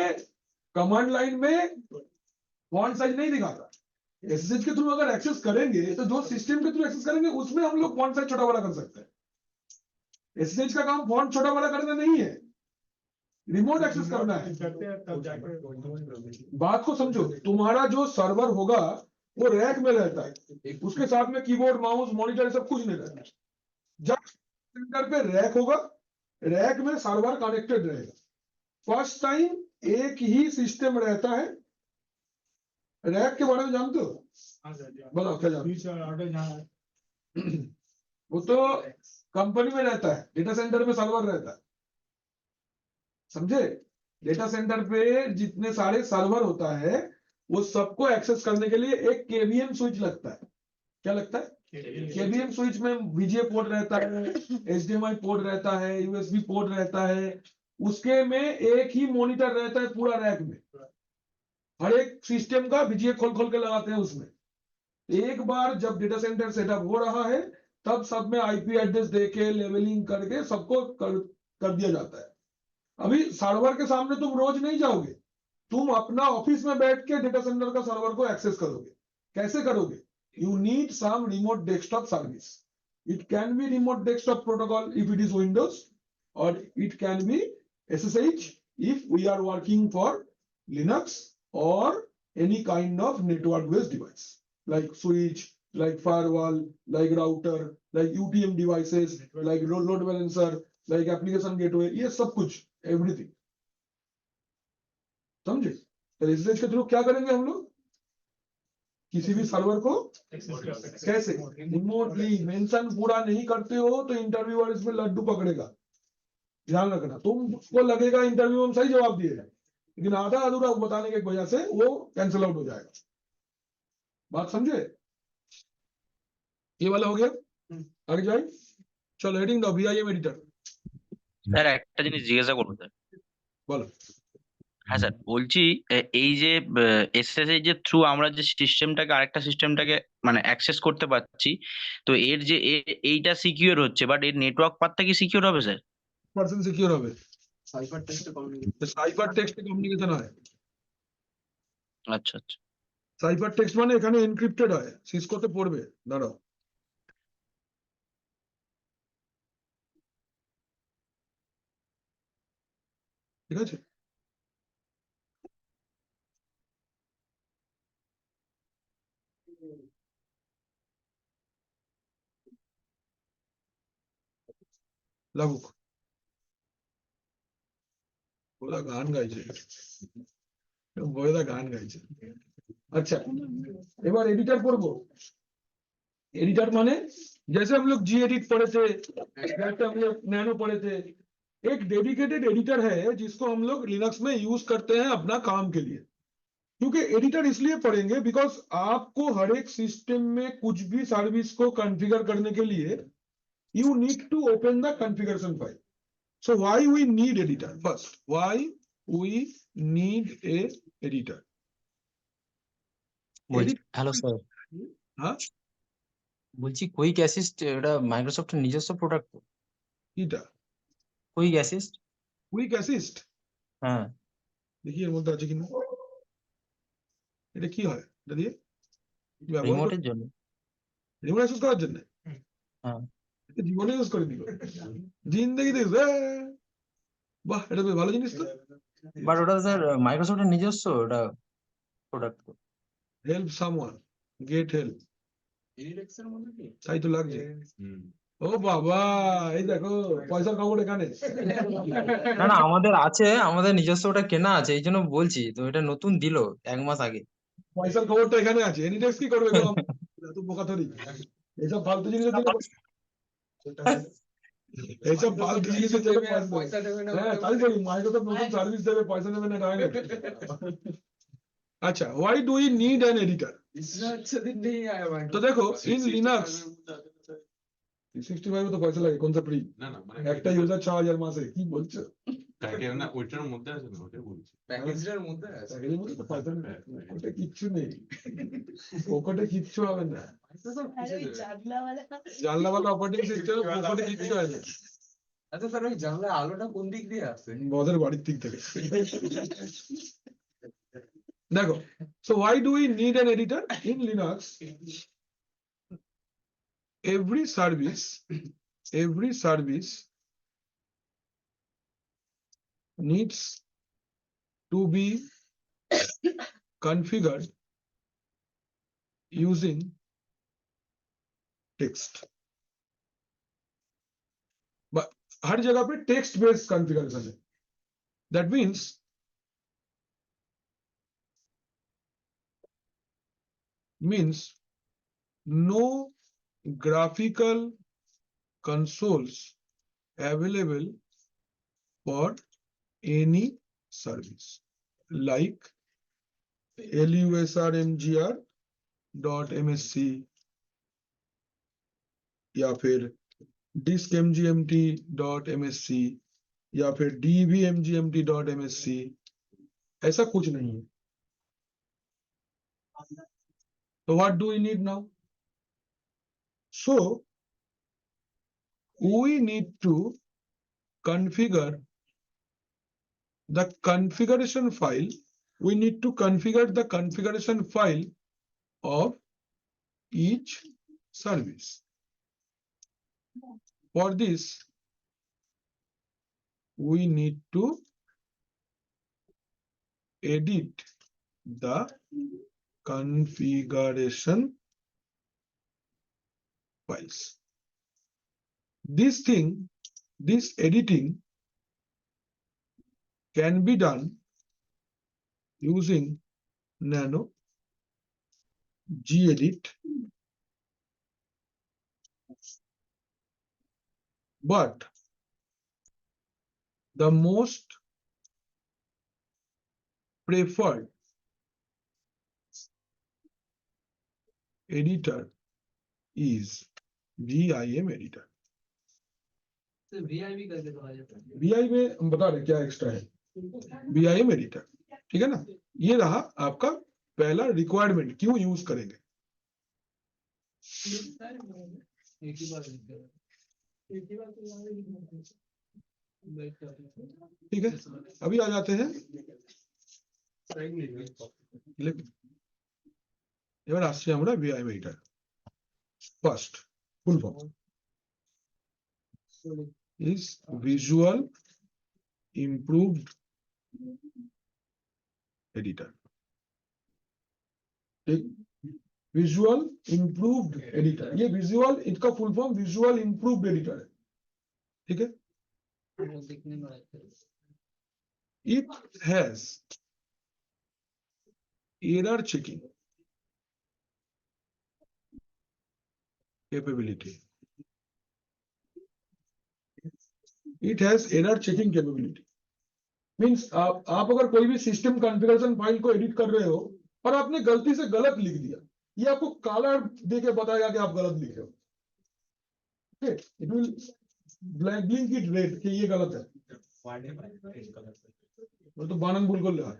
कमांड लाइन में फॉन्ट साइज नहीं दिखाता। एसएसएच के थ्रू अगर एक्सेस करेंगे तो जो सिस्टम के थ्रू एक्सेस करेंगे उसमें हम लोग फॉन्ट साइज छोटा बड़ा कर सकते हैं। एसएसएच का काम फॉन्ट छोटा बड़ा करना नहीं है, रिमोट एक्सेस करना है। बात को समझो, तुम्हारा जो सर्वर होगा वो रैक में रहता है, उसके साथ में कीबोर्ड माउस मॉनिटर सब कुछ नहीं रहता है। जब सेंटर पे रैक होगा, रैक में सर्वर कनेक्टेड रहेगा। फर्स्ट टाइम एक ही सिस्टम रहता है। रैक के बारे में जानते हो? बताओ क्या जानते हो? वो तो कंपनी में रहता है, डेटा सेंटर में सर्वर रहता है, समझे? डेटा सेंटर पे जितने सारे सर्वर होता है वो सबको एक्सेस करने के लिए एक केवीएम स्विच लगता है। क्या लगता है? केवीएम स्विच में वीजीए पोर्ट रहता है, एचडीएमआई पोर्ट रहता है, यूएसबी पोर्ट रहता है। उसके में एक ही मॉनिटर रहता है पूरा रैक में। हर एक सिस्टम का वीजीए खोल खोल के लगाते हैं उसमें। एक बार जब डेटा सेंटर सेटअप हो रहा है तब सब में आईपी एड्रेस देके लेवलिंग करके सबको कर दिया जाता है। अभी सर्वर के सामने तुम रोज नहीं जाओगे, तुम अपना ऑफिस में बैठ के डेटा सेंटर का सर्वर को एक्सेस करोगे। कैसे करोगे? You need some remote desktop service. It can be remote desktop protocol if it is Windows, और it can be SSH if we are working for Linux or any kind of network based device like switch, like firewall, like router, like UTM devices, like load balancer, like application gateway, ये सब कुछ everything। समझे? तो SSH के through क्या करेंगे हम लोग? किसी भी सर्वर को कैसे रिमोटली मेंशन पूरा नहीं करते हो तो इंटरव्यूअर इसमें लड्डू पकड़ेगा। ध्यान रखना, तुमको लगेगा इंटरव्यू में सही जवाब दिए हैं, लेकिन आधा अधूरा बताने की वजह से वो कैंसिल आउट हो जाएगा। बात समझे? ये वाला हो गया, आगे जाए। चलो हेडिंग दाও VIM एडिटर। স্যার একটা জিনিস জিজ্ঞাসা করবো স্যার। বলো। হ্যাঁ স্যার, বলছি এই যে এসএসএইচ যে থ্রু আমরা যে সিস্টেমটাকে আরেকটা সিস্টেমটাকে মানে অ্যাক্সেস করতে পারছি, তো এর যে এইটা সিকিউর হচ্ছে, বাট এর নেটওয়ার্ক পাথটা কি সিকিউর হবে স্যার? পার্সেন্ট সিকিউর হবে। Cipher text communication cipher text communication হয়। আচ্ছা আচ্ছা। সাইফার টেক্সট মানে এখানে এনক্রিপ্টেড হয়, সিসকোতে পড়বে, দাঁড়াও। ঠিক আছে, লাগুক। ওরা গান গাইছে, বইদা গান গাইছে। अच्छा, এবার एडिटर পড়বো। एडिटर माने जैसे हम लोग Gedit पढ़े थे, जैसे हम लोग नैनो पढ़े थे, एक डेडिकेटेड एडिटर है जिसको हम लोग लिनक्स में यूज करते हैं अपना काम के लिए। क्योंकि एडिटर इसलिए पढ़ेंगे बिकॉज आपको हर एक सिस्टम में कुछ भी सर्विस को कॉन्फ़िगर करने के लिए you need to open the configuration file. So why we need editor? First, why we need a editor? Hello sir, হ্যাঁ, বলছি কুইক অ্যাসিস্ট এটা মাইক্রোসফটের নিজস্ব প্রোডাক্ট। এটা কুইক অ্যাসিস্ট? কুইক অ্যাসিস্ট, হ্যাঁ। দেখি এর মধ্যে আছে কিনা। এটা কি হয়? এটা দিয়ে রিমোটের জন্য। রিমোট অ্যাক্সেস করার জন্য? হ্যাঁ। জীবনে ইউজ করে দিল, জিন্দেগি দেখ। বাহ, এটা বেশ ভালো জিনিস তো। বাট ওটা স্যার মাইক্রোসফটের নিজস্ব ওটা product. Help someone, get help, তাই তো লাগছে। ও বাবা, এই দেখো পয়সার খবর এখানে। না না, আমাদের আছে, আমাদের নিজস্ব ওটা কেনা আছে, এই জন্য বলছি তো। এটা নতুন দিল 1 মাস আগে। পয়সার খবরটা এখানে আছে। এনিটেক্স কি করবে গো? এত বোকাতরি, এইসব ফালতু জিনিস দিলে, এইসব ফালতু জিনিসের জন্য পয়সা দেবে না। হ্যাঁ, তাই বলি, মাইক্রোসফট নতুন সার্ভিস দেবে, পয়সা দেবে না, হয় না। अच्छा, why do we need an editor? तो देखो इन लिनक्स 365 তো পয়সা লাগে, কোনটা ফ্রি? না না মানে একটা ইউজার 6000 মাসে, কি বলছো? প্যাকেজ না, ওইটার মধ্যে আছে না, ওটা বলছি। पैकेजर মধ্যে আছে। প্যাকেজের মধ্যে তো পয়সা নেই, ওটা কিচ্ছু নেই, ওটা কিচ্ছু হবে না। अरे चादला वाला জানলাওয়ালা অপারেটিং সিস্টেম, ওটা কিচ্ছু হয় না। আচ্ছা স্যার, ওই জানলা আলোটা কোন দিক দিয়ে আসছে? বদের বাড়ির দিক থেকে। দেখো, so why do we need an editor in Linux? Every service needs to be configured using text. But हर जगह पे text based configuration है। That means no graphical consoles available for any service like lusrmgr.msc या फिर diskmgmt.msc या फिर dvmgmt.msc, ऐसा कुछ नहीं है। So what do we need now? So we need to configure the configuration file. We need to configure the configuration file of each service. For this, we need to edit the configuration files. This editing can be done using Nano gedit, but the most preferred editor is VIM editor. तो VI भी करके तो आ जाता है। VI में हम बता रहे क्या एक्स्ट्रा है, VIM एडिटर, ठीक है ना। ये रहा आपका पहला रिक्वायरमेंट, क्यों यूज करेंगे। एक ही बार लिख दे रहा है। एक ही बार तो यहाँ लिखना है। बैठ कर लिखो। ठीक है, अभी आ जाते हैं এবার আসছি আমরা VIM editor. First full form is Visual Improved Editor। ठीक, विजुअल इम्प्रूव्ड एडिटर, ये विजुअल, इसका full form visual improved editor है, ठीक है। वो दिखने में अच्छा है। It has error checking capability. It has error checking capability. Means आप अगर कोई भी सिस्टम कॉन्फ़िगरेशन फाइल को एडिट कर रहे हो और आपने गलती से गलत लिख दिया, ये आपको काला देके बताएगा कि आप गलत लिखे हो। It will blink it red कि ये गलत है। वो तो বানান ভুল করলে হয়,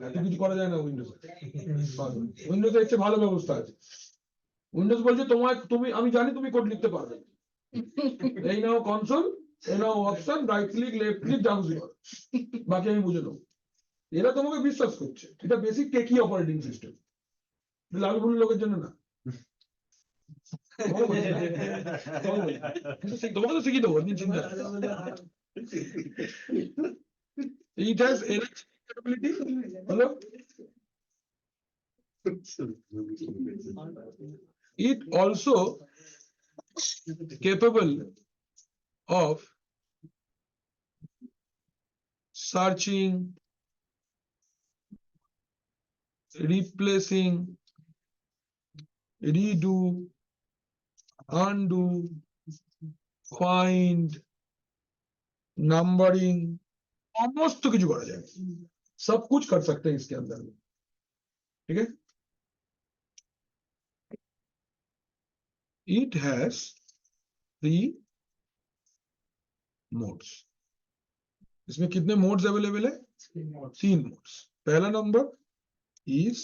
এত কিছু করা যায় না উইন্ডোজে। উইন্ডোজে এর চেয়ে ভালো ব্যবস্থা আছে। উইন্ডোজ বলছে তুমি আমি জানি তুমি কোড লিখতে পারবে, এই নাও কনসোল, এই নাও option, right click left click down zero, বাকি আমি বুঝে নেবো। এরা তোমাকে বিশ্বাস করছে, এটা বেসিক টেকি অপারেটিং সিস্টেম, লাল ভুল লোকের জন্য না। তোমাকে তো শিখিয়ে দেবো, চিন্তা। It has error capability. Hello? It also capable of searching, replacing, redo, undo, find, numbering, समस्त কিছু করা যায়, सब कुछ कर सकते हैं इसके अंदर में, ठीक है। It has 3 modes। इसमें कितने मोड्स अवेलेबल है? 3 मोड्स। पहला नंबर is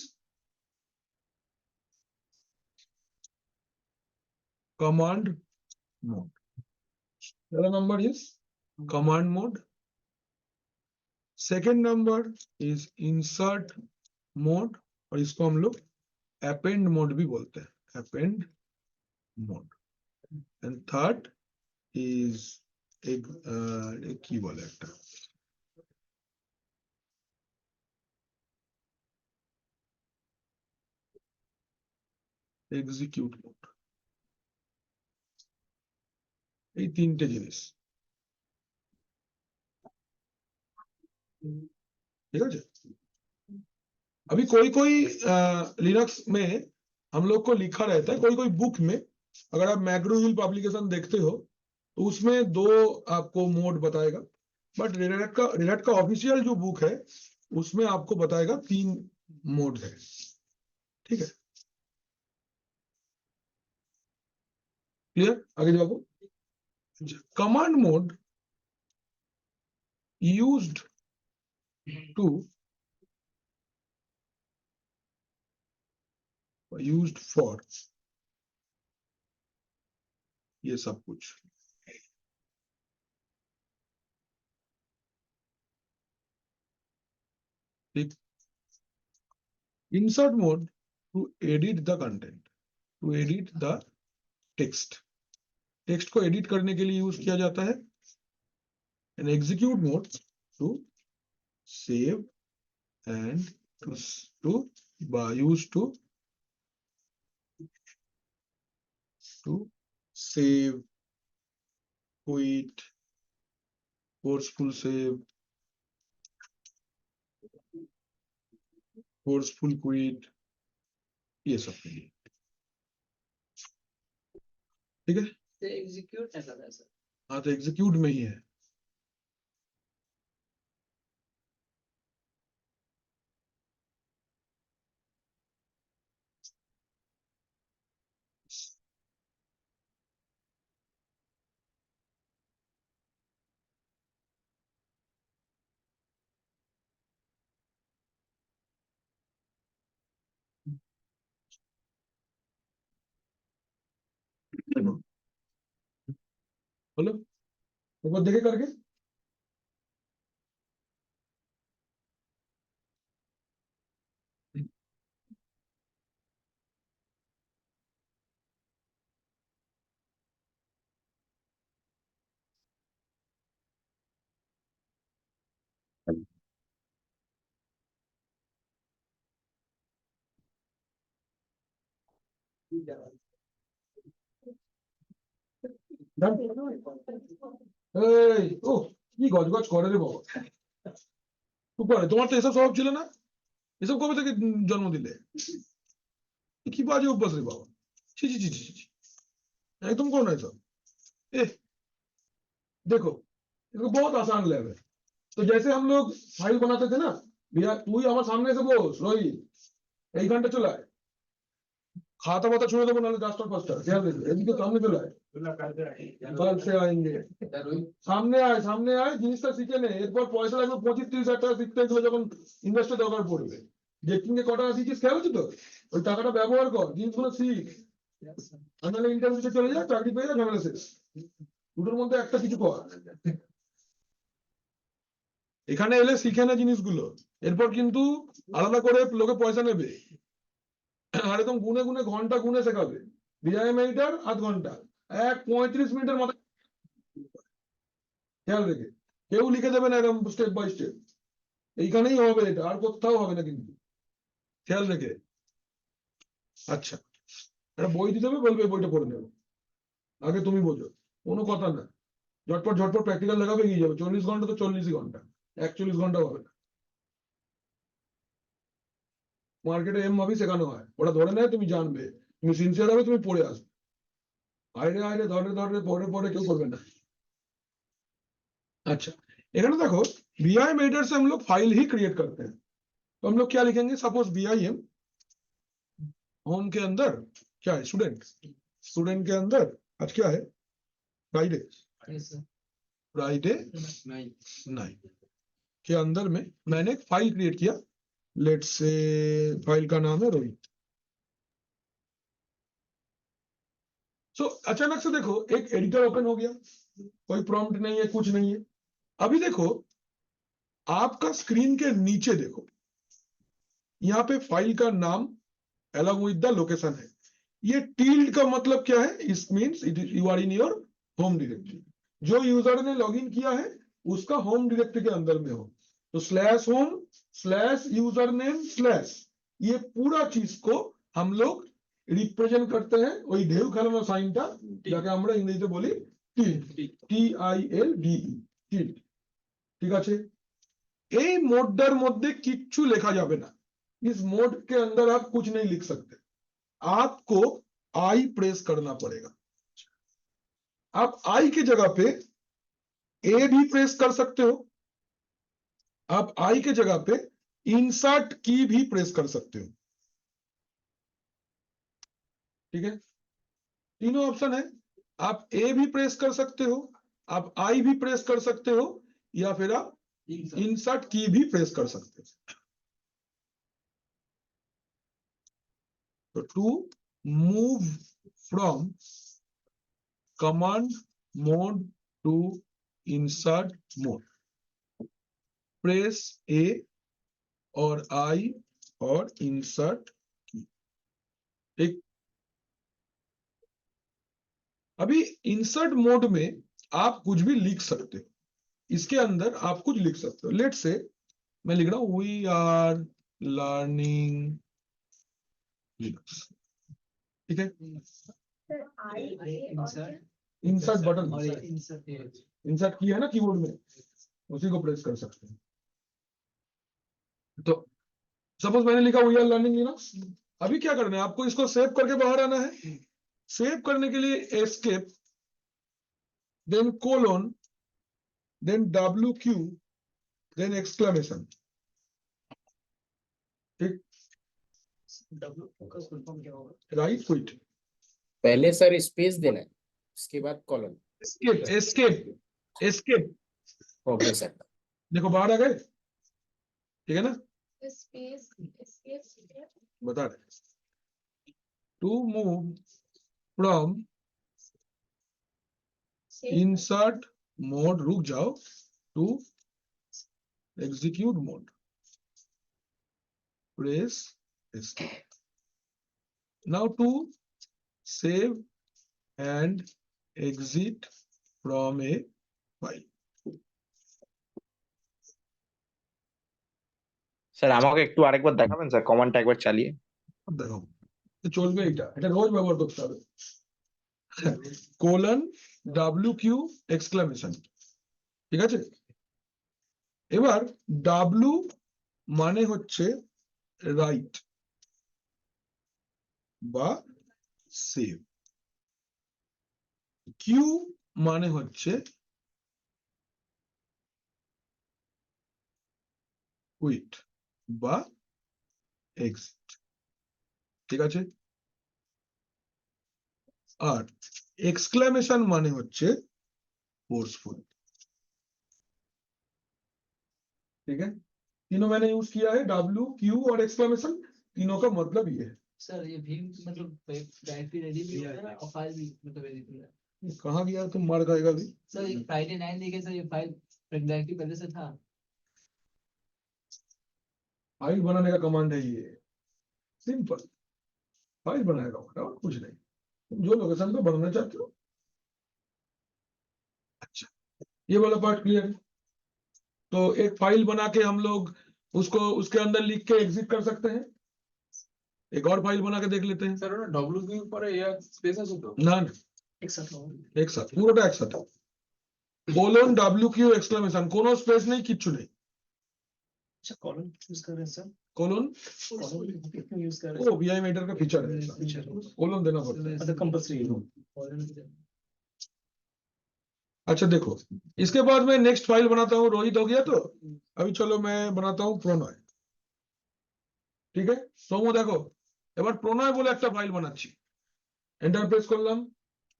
command mode। पहला number is command mode। Second number is insert mode, और इसको हम लोग append mode भी बोलते हैं, append mode। And third is की बोले একটা execute mode। এই তিনটে জিনিস, ठीक है। अभी कोई लिनक्स में हम लोग को लिखा रहता है, कोई बुक में, अगर आप मैक्रो हिल पब्लिकेशन देखते हो तो उसमें 2 आपको मोड बताएगा, बट रेड का ऑफिशियल जो बुक है उसमें आपको बताएगा 3 मोड है, ठीक है। क्लियर, आगे जाओ। Command mode used to used for, ये सब कुछ। ठीक, insert mode to edit the content, to edit the text, text को एडिट करने के लिए यूज किया जाता है। And execute mode to save and to use to save, quit, forceful save, forceful quit, ये सब के लिए। ठीक है, एग्जीक्यूट ऐसा था सर। हाँ तो एग्जीक्यूट में ही है। बोलो एक बार देखे करके। এই ও কি গজগজ করে রে বাবা, খুব করে। তোমার তো এসব স্বভাব ছিল না, এসব কবে থেকে জন্ম দিলে? কি বাজে অভ্যাস রে বাবা, ছি ছি ছি ছি ছি, एकदम कौन है सब। ए देखो, इसको बहुत आसान लैब है। तो जैसे हम लोग फाइल बनाते थे ना, भैया तू ही हमारे सामने से बोल रोहित एक घंटा चला है, खाता वाता छोड़ देबो नाले 10টা 5টা क्या दे এদিকে সামনে চলে আয়, कल से आएंगे, সামনে আয় জিনিসটা শিখে নে, এরপর পয়সা লাগবে 25-30 হাজার টাকা শিখতে গেলে যখন ইনভেস্টর দরকার পড়বে। জেটিং এ কটা শিখিস খেয়াল আছে তো, ওই টাকাটা ব্যবহার কর, জিনিসগুলো শিখ, নাহলে ইন্টারভিউতে চলে যা, চাকরি পেয়ে যা, ঝামেলা শেষ। দুটোর মধ্যে একটা কিছু কর। এখানে এলে শিখে না জিনিসগুলো, এরপর কিন্তু আলাদা করে লোকে পয়সা নেবে, আর একদম গুনে গুনে ঘন্টা গুনে শেখাবে। বিআইএম এডিটর আধ ঘন্টা, 35 মিনিটের মাথায় খেয়াল রেখে, কেউ লিখে দেবে না এরকম স্টেপ বাই স্টেপ, এইখানেই হবে এটা, আর কোথাও হবে না কিন্তু, খেয়াল রেখে। আচ্ছা, একটা বই দিতে হবে, বলবে বইটা পড়ে নেবে, আগে তুমি বোঝো, কোনো কথা না, ঝটপট ঝটপট প্র্যাকটিক্যাল দেখাবে, এগিয়ে যাবে। 40 ঘন্টা তো 40 ঘন্টা, 41 ঘন্টা হবে না। মার্কেটে এম ভাবি শেখানো হয়, ওরা ধরে নেয়, তুমি জানবে, তুমি সিনসিয়ার হবে, তুমি পড়ে আসবে। আইরে আইরে ধরে ধরে পড়ে পড়ে কেউ করবে না। अच्छा, এখানে দেখো बीआईएम एडिटर से हम लोग फाइल ही क्रिएट करते हैं, तो हम लोग क्या लिखेंगे, सपोज बीआईएम होम के अंदर क्या है, स्टूडेंट के अंदर आज क्या है, फ्राइडे, फ्राइडे 9 के अंदर में मैंने एक फाइल क्रिएट किया, लेट्स से फाइल का नाम है रोहित। सो अचानक से देखो एक एडिटर ओपन हो गया, कोई प्रॉम्प्ट नहीं है, कुछ नहीं है। अभी देखो आपका स्क्रीन के नीचे देखो, यहाँ पे फाइल का नाम along with the लोकेशन है। ये टिल्ड का मतलब क्या है, it means you are in your home directory. जो यूजर ने लॉगिन किया है उसका होम डायरेक्टरी के अंदर में हो, तो /home /username/, ये पूरा चीज को हम लोग रिप्रेजेंट करते हैं ওই ঢেউ খেলানো সাইনটা, যাকে আমরা ইংরেজিতে বলি টিল্ড, TILDE, টিল্ড। ঠিক আছে, এই মোডটার মধ্যে কিচ্ছু লেখা যাবে না, इस मोड के अंदर आप कुछ नहीं लिख सकते, आपको आई प्रेस करना पड़ेगा। आप आई की जगह पे ए भी प्रेस कर सकते हो, आप आई के जगह पे इंसर्ट की भी प्रेस कर सकते हो। ठीक है, तीनों ऑप्शन है, आप ए भी प्रेस कर सकते हो, आप आई भी प्रेस कर सकते हो, या फिर आप इंसर्ट की भी प्रेस कर सकते हो। तो to move from command mode to insert mode, press A और आई और इंसर्ट की। ठीक, अभी इंसर्ट मोड में आप कुछ भी लिख सकते हो, इसके अंदर आप कुछ लिख सकते हो। लेट से मैं लिख रहा हूं वी आर लर्निंग लिनक्स, ठीक है। सर आई ए और क्या? इंसर्ट बटन, और इंसर्ट इंसर्ट किया है ना कीबोर्ड में, उसी को प्रेस कर सकते हैं। तो सपोज मैंने लिखा वी आर लर्निंग लिनक्स, अभी क्या करना है आपको, इसको सेव करके बाहर आना है। सेव करने के लिए escape, then colon, then WQ, then exclamation. ठीक, डब्ल्यू का फुल फॉर्म क्या होगा? राइट क्विट, पहले सर स्पेस देना है, उसके बाद colon. Escape escape escape, okay sir. देखो बाहर आ गए, ठीक है ना। स्पेस एस्केप बता रहे, to move from insert mode, रुक जाओ, to execute mode, press escape. Now to save and exit from a file। Sir আমাকে একটু আরেকবার দেখাবেন স্যার, কমান্ডটা একবার চালিয়ে। দেখো চলবে, এটা রোজ ব্যবহার করতে হবে। কোলন WQ এক্সক্লেমেশন, ঠিক আছে। এবার W মানে হচ্ছে রাইট বা সেভ, কিউ মানে হচ্ছে কুইট বা এক্সিট, ঠিক আছে। আর এক্সক্লেমেশন মানে হচ্ছে फोर्सफुल, ठीक है। तीनों मैंने यूज किया है, WQ और एक्सक्लेमेशन, तीनों का मतलब ये है। सर ये भीम मतलब डायरेक्टली रेडी भी होता है और फाइल भी मतलब एडिट है। कहाँ गया तुम, मार खाएगा भी। सर ये फ्राइडे 9 देखे सर, ये फाइल डायरेक्टली पहले से था। फाइल बनाने का कमांड है ये, सिंपल फाइल बनाएगा और कुछ नहीं। तुम जो लोकेशन पे बनाना चाहते हो। अच्छा, ये वाला पार्ट क्लियर है। तो एक फाइल बना के हम लोग उसको उसके अंदर लिख के एग्जिट कर सकते हैं। एक और फाइल बना के देख लेते हैं। স্যার ওটা ডব্লিউ কিউ পরে ইয়া স্পেস আছে তো ना ना, एक साथ होगा। एक साथ পুরোটা একসাথে, কোলন WQ এক্সক্লেমেশন, কোনো স্পেস নেই, কিচ্ছু নেই। अच्छा कॉलम यूज कर रहे हैं सर, कोलन कॉलम क्यों यूज कर रहे वो VI मीटर का फीचर है, फीचर कोलन देना पड़ता है। हैं? कंपल्सरी अच्छा देखो, इसके बाद मैं नेक्स्ट फाइल बनाता हूँ। रोहित हो गया, तो अभी चलो मैं बनाता हूँ प्रोनॉय, ठीक है। सोमो देखो, এবার প্রণয় বলে একটা ফাইল বানাচ্ছি, এন্টার প্রেস করলাম।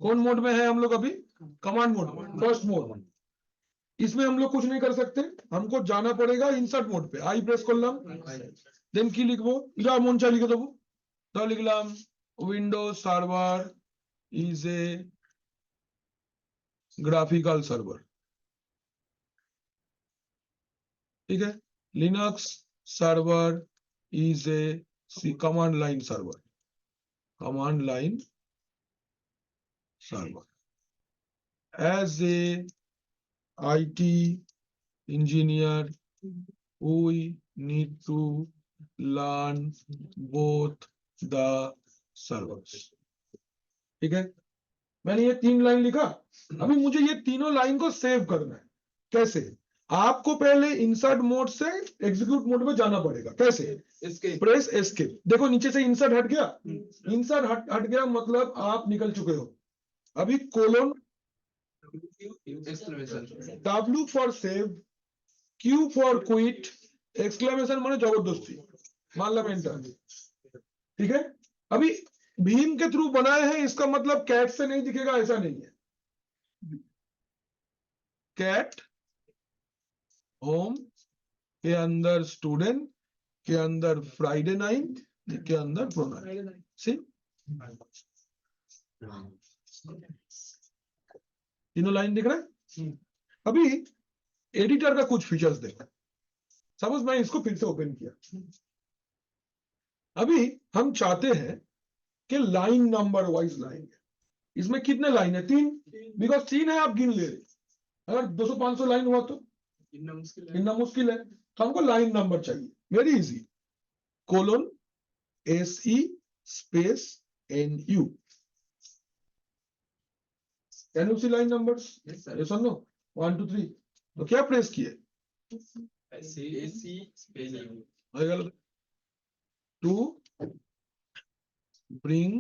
কোন मोड में है हम लोग अभी, कमांड मोड में, फर्स्ट मोड। इसमें हम लोग कुछ नहीं कर सकते, हमको जाना पड़ेगा इंसर्ट मोड पे। आई प्रेस করলাম, দেন কি লিখবো, যা মন চাই লিখে দেবো। তাহলে লিখলাম Windows server is a graphical server, ठीक है। Linux server is a command line server, command line server. As a IT engineer we need to learn both the servers, ठीक है। मैंने ये 3 लाइन लिखा। अभी मुझे ये तीनों लाइन को सेव करना है। कैसे, आपको पहले इंसर्ट मोड से एग्जीक्यूट मोड में जाना पड़ेगा। कैसे, এসকেপ प्रेस एस्केप। देखो नीचे से इंसर्ट हट गया, इंसर्ट हट गया मतलब आप निकल चुके हो। अभी colon exclamation W for save, Q for quit, exclamation माने जबरदस्ती, मान लो एंटर, ठीक है। अभी भीम के थ्रू बनाए हैं, इसका मतलब कैट से नहीं दिखेगा ऐसा नहीं है। कैट होम के अंदर स्टूडेंट के अंदर फ्राइडे 9 के अंदर प्रोनाउन सी तीनों लाइन दिख रहा है। अभी एडिटर का कुछ फीचर्स देखो। सपोज मैं इसको फिर से ओपन किया, अभी हम चाहते हैं कि लाइन नंबर वाइज लाइन है। इसमें कितने लाइन है? 3, बिकॉज 3 है, आप गिन ले रहे। अगर 200-500 लाइन हुआ तो गिनना मुश्किल है, तो हमको लाइन नंबर चाहिए। Very easy, colon SE space NU। Can you see line numbers? Yes और नो? 1 2 3। तो क्या प्रेस किए? To bring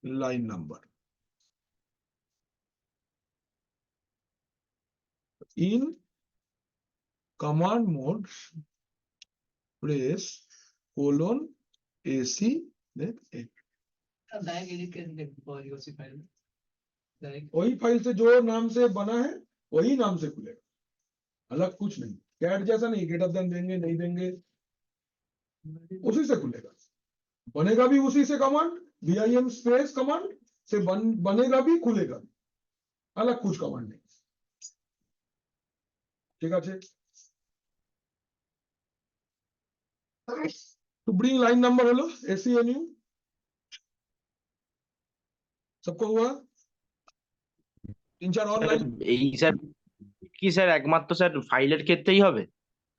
line number in command mode, press colon AC then N। Direct edit करने के उसी फाइल में direct वही फाइल से जो नाम से बना है वही नाम से खुलेगा, अलग कुछ नहीं। कैट जैसा नहीं, गेट ऑफ देंगे नहीं देंगे, उसी से खुलेगा। बनेगा भी उसी से, कमांड vim स्पेस कमांड से बनेगा भी, खुलेगा भी, अलग कुछ कमांड नहीं। ठीक है। तो bring line number hello SENU सबको हुआ? 3-4 और লাইন। এই স্যার কি স্যার একমাত্র স্যার ফাইলের ক্ষেত্রেই হবে?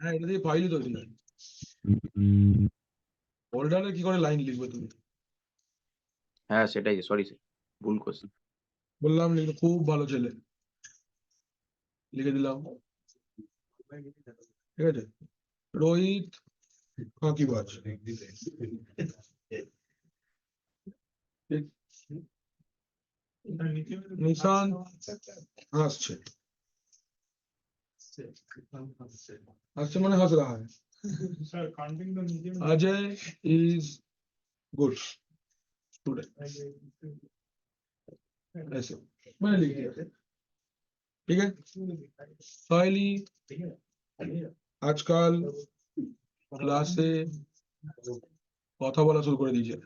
হ্যাঁ, এটা দিয়ে ফাইলই তৈরি হয়। ফোল্ডারে কি করে লাইন লিখবে তুমি? হ্যাঁ সেটাই, সরি স্যার ভুল করছি। বললাম লিখতে, খুব ভালো ছেলে, লিখে দিলাম। ঠিক আছে। রোহিত ফাঁকিবাজ। নিশান হাসছে, হাসছে মানে हंस रहा है। अजय is good student, ऐसे मैंने लिख दिया। ठीक है। फाइली आजकल ক্লাসে কথা বলা শুরু করে দিয়েছে।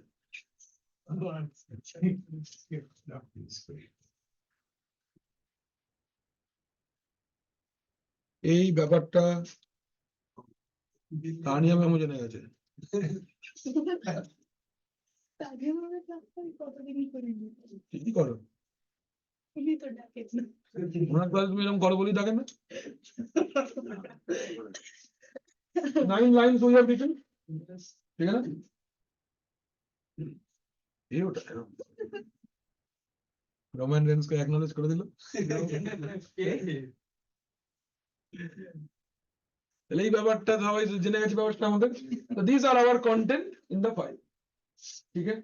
এই ব্যাপারটা তানিয়া ম্যামও জেনে গেছে। কি করো? ওনার ক্লাস তুমি এরকম করো বলেই দেখেন না। 9 lines we have written, ठीक है ना? ये होता है रोमन रेंस को एक्नॉलेज कर दिलो। তাহলে এই ব্যাপারটা সবাই জেনে গেছে ব্যাপারটা আমাদের। तो these are our content in the file, ठीक है।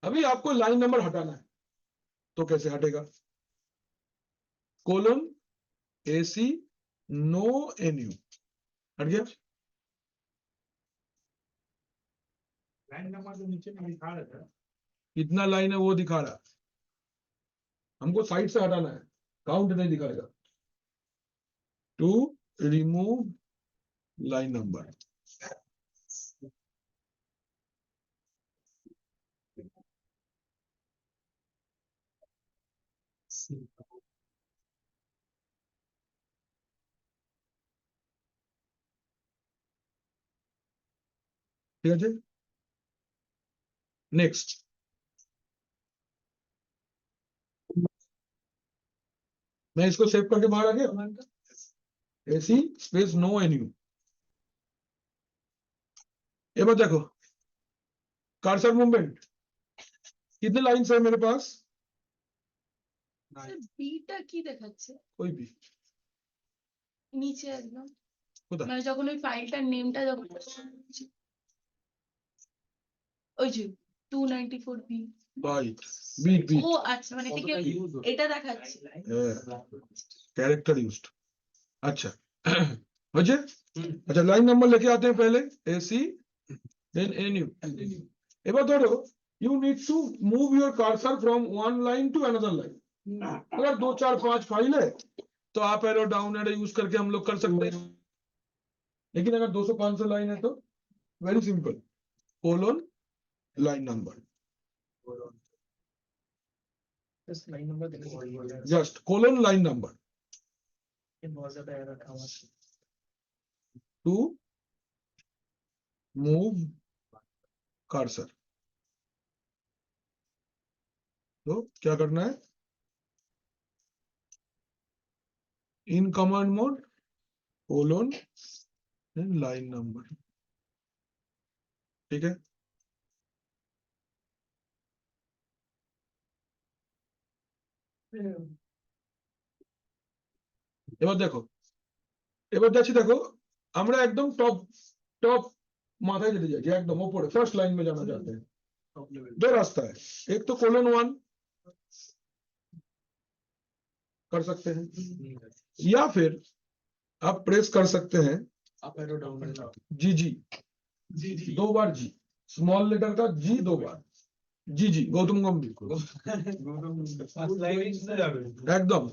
अभी आपको लाइन नंबर हटाना है, तो कैसे हटेगा? कोलन AC नो NU हट गया। लाइन नंबर जो नीचे में दिखा रहा था, कितना लाइन है वो दिखा रहा है, हमको साइड से हटाना है, काउंट नहीं दिखाएगा। टू रिमूव लाइन नंबर, ठीक है। नेक्स्ट, मैं इसको सेव करके बाहर आ गया। AC space no NU। এবার দেখো কার্সর মুভমেंट, कितने लाइन है मेरे पास? বিটা কি দেখাচ্ছে कोई भी নিচে একদম, কোথায়? মানে যখন ওই ফাইলটার নেমটা যখন ওই যে 294B। राइट, बीट बीट ও আচ্ছা, মানে ঠিক এটা দেখাচ্ছে। Character used. अच्छा मुझे अच्छा लाइन नंबर लेके आते हैं पहले AC then NU। এবার ধরো you need to move your cursor from one line to another line। अगर 2 4 5 फाइल है तो आप एरो डाउन एरो यूज करके हम लोग कर सकते हैं, लेकिन अगर 200 500 लाइन है तो very simple, colon line number, बस लाइन नंबर देखो जस्ट कोलोन लाइन नंबर ये बहुत ज्यादा एरर रखा हुआ है टू मूव कर्सर। तो क्या करना है, in command mode colon line number, ठीक है। এবার দেখো, এবার যাচ্ছি দেখো, আমরা একদম টপ टॉप माথায় যেতে যাচ্ছি, একদম উপরে फर्स्ट लाइन में जाना चाहते हैं। दो रास्ता है, एक तो कोलन 1 कर सकते हैं, या फिर आप प्रेस कर सकते हैं अप एरो डाउन जी जी जी जी दो बार जी, स्मॉल लेटर का जी दो बार, जी जी गौतम गंभीर एकदम,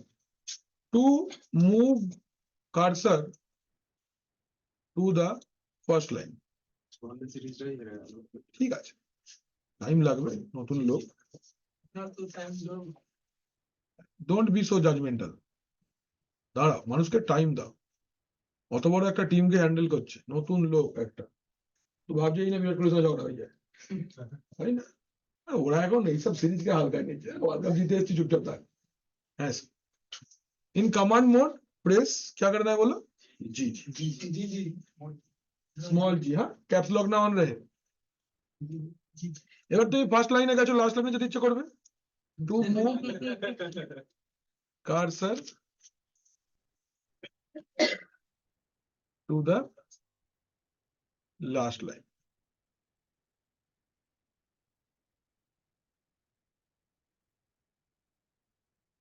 to move cursor to the first line. ঠিক আছে, টাইম লাগবে, নতুন লোক, ডোন্ট বি সো জাজমেন্টাল, দাঁড়াও, মানুষকে টাইম দাও, অত বড় একটা টিমকে হ্যান্ডেল করছে নতুন লোক একটা, তো ভাবছেই না বিরাট কোহলির সঙ্গে ঝগড়া হয়ে যায়, তাই না? ওরা এখন এইসব সিরিজকে হালকায় নিচ্ছে, ওয়ার্ল্ড কাপ जीते এসেছি চুপচাপ থাক। হ্যাঁ, इन कमांड मोड प्रेस क्या करना है बोलो, जी जी जी जी स्मॉल जी, हाँ कैप्स लॉक ना অন रहे। এবার তুমি ফার্স্ট লাইনে গেছো, লাস্ট লাইনে যেতে ইচ্ছে করবে, to move cursor to the last line,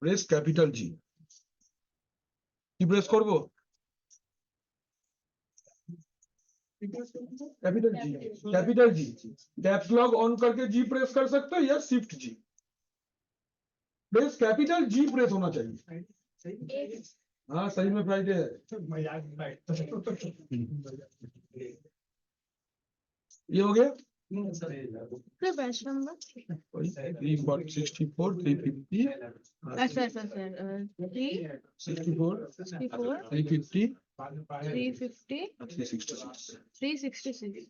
press capital G. কি প্রেস করব, capital G, capital G, caps lock on करके जी प्रेस कर सकते हो या shift G, press capital G press होना चाहिए। हाँ सही में फ्राइडे है, ये हो गया। बैच नंबर 364 350 अच्छा अच्छा सर 64 364 350 350 366 366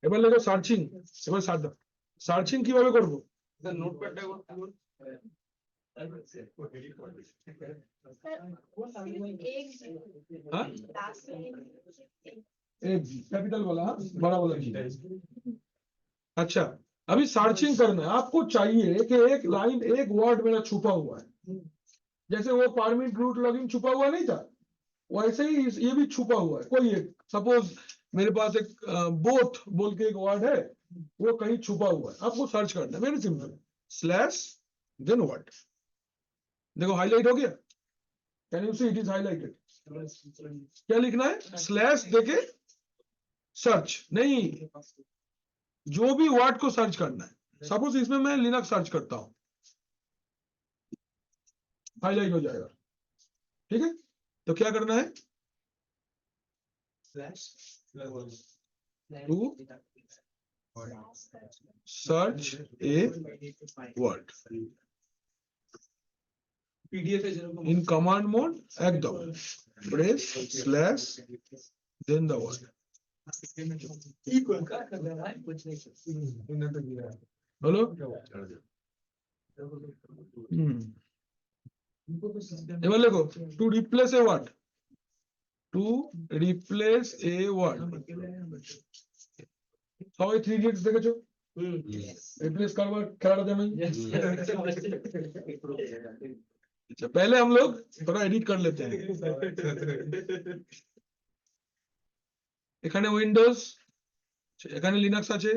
এবার লেখো সার্চিং, এবার সার্চিং কিভাবে করব, নোটপ্যাডটা हाँ लास्ट में एक जी कैपिटल वाला, हाँ बड़ा वाला जी। अच्छा, अभी सर्चिंग करना है, आपको चाहिए कि एक लाइन एक वर्ड मेरा छुपा हुआ है, जैसे वो परमिट रूट लॉगिन छुपा हुआ नहीं था, वैसे ही ये भी छुपा हुआ है। कोई एक सपोज मेरे पास एक बोथ बोल के एक वर्ड है, वो कहीं छुपा हुआ है, आपको सर्च करना है, very simple, slash then what, देखो हाईलाइट हो गया, can you see it is highlighted. क्या लिखना है, स्लैश देके सर्च, नहीं जो भी वर्ड को सर्च करना है, सपोज इसमें मैं लिनक्स सर्च करता हूं, हाईलाइट हो जाएगा, ठीक है। तो क्या करना है, to search a word PDF है जरूर इन कमांड मोड, एकदम press slash then the word, equal का कर रहा है कुछ नहीं बोलो। এবার লেখো to replace a word, to replace a word, সবাই 3 ইডিয়টস দেখেছো, रिप्लेस करवा খেলাটা জানেন। अच्छा, पहले हम लोग थोड़ा एडिट कर लेते हैं, এখানে উইন্ডোজ, এখানে লিনাক্স আছে,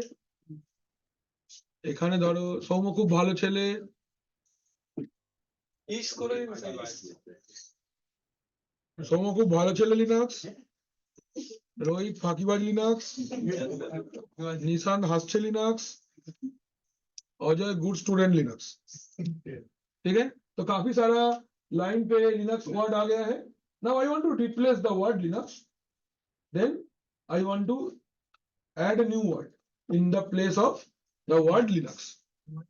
এখানে ধরো সৌম্য খুব ভালো ছেলে, সৌম্য খুব ভালো ছেলে লিনাক্স, रोहित फाकीबाज लिनक्स, निशांत हास्य Linux, Ajay good student Linux, ठीक है। तो काफी सारा लाइन पे लिनक्स वर्ड आ गया है. Now I want to replace the word Linux, then I want to add a new word in the place of the word Linux.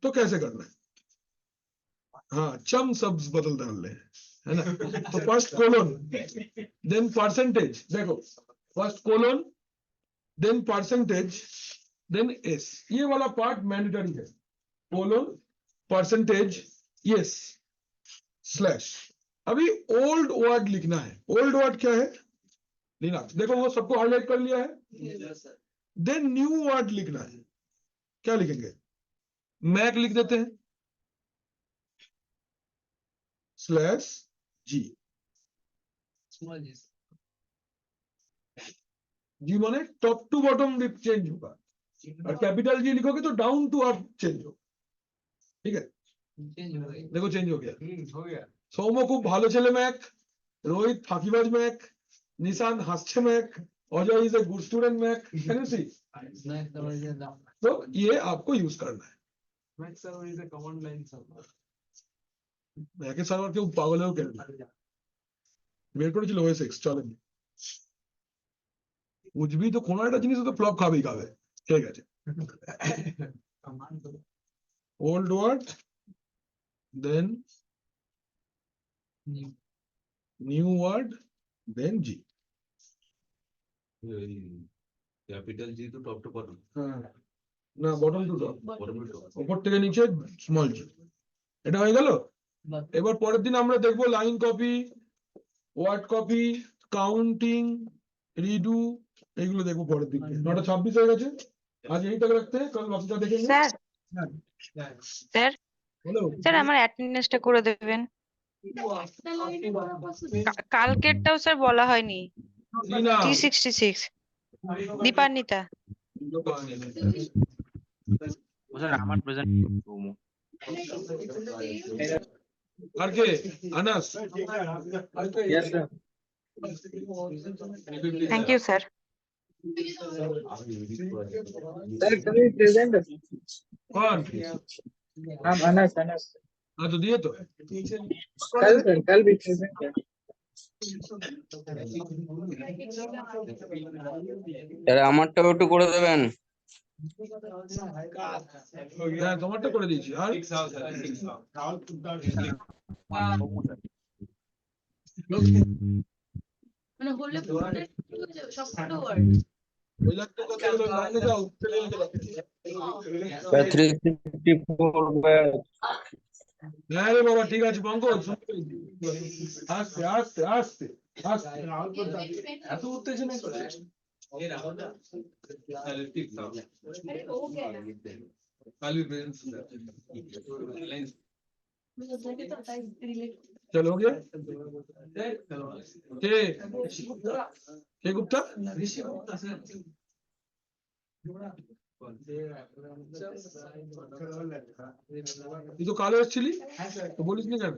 तो कैसे करना है? हाँ, चम शब्द बदल डालने हैं, है ना. तो फर्स्ट कोलोन, देन परसेंटेज. देखो, first colon, then percentage, then S. ये वाला पार्ट मैंडेटरी है. Colon, percentage, yes, slash. अभी ओल्ड वर्ड लिखना है. ओल्ड वर्ड क्या है? लिनक्स. देखो वो सबको हाईलाइट कर लिया है. देन न्यू वर्ड लिखना है. क्या लिखेंगे? मैक लिख देते हैं, स्लैश जी. स्मॉल जी. जी माने टॉप टू बॉटम चेंज होगा, और कैपिटल जी लिखोगे तो डाउन टू अर्थ चेंज होगा. ठीक है, चेंज हो गई. देखो चेंज हो गया. हो गया. সৌম্য খুব ভালো ছেলে ম্যাক, রোহিত ফাঁকিবাজ ম্যাক, নিশান হাসছে mac, Ajay is a good student mac. Can you see? तो ये आपको यूज करना है. Mac server is a command line server. ম্যাকের সার্ভার কেউ পাগলেও কেন বের করেছিল ওএসএক্স চলেনি. বুঝবি তো কোনো একটা জিনিস তো ফ্লপ খাবেই খাবে. ঠিক আছে, ওল্ড ওয়ার্ড, দেন নিউ ওয়ার্ড, দেন জি. ক্যাপিটাল জি তো টপ টু বটম, না bottom to top, bottom to top. উপর থেকে নিচে স্মল জি. এটা হয়ে গেল. এবার পরের দিন আমরা দেখবো line copy, word copy, counting, redo, এগুলো দেখবো পরের দিন. 9:26 হয়ে গেছে. আজ এই তক রাখতে हैं, कल বাকিটা দেখে নিন. স্যার স্যার হ্যালো, স্যার আমার অ্যাটেন্ডেন্সটা করে দেবেন। একটা লাইনে করা possible? কালকেরটাও স্যার বলা হয়নি। কি না 366 দীপান্বিতা। স্যার আমার প্রেজেন্ট আর কে? আনাস. Thank you sir. कौन? हाँ तो दिए तो. कल भी प्रेजेंट है. আমারটাও একটু করে দেবেন। হ্যাঁ তোমারটা করে দিয়েছি. আর মানে হলে পুরোটা ঠিক হয়ে যাবে, সবকটা ওয়ার্ড। ওই লাগতো কত হলো? লাইনে যাও, চলে যাও. 354 ব্যাচ। হ্যাঁ রে বাবা, ঠিক আছে পঙ্কজ. আস্তে আস্তে আস্তে আস্তে. এত উত্তেজনা করে. अरे हो गया ना। मुझे लगे तो आता है रिलेट। चलो हो गया. के गुप्ता? তুই তো কালো এসেছিলি, তো বলিস নি কেন?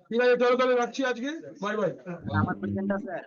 ঠিক আছে চলো তাহলে রাখছি আজকে. Bye bye. আমার প্রেজেন্টটা স্যার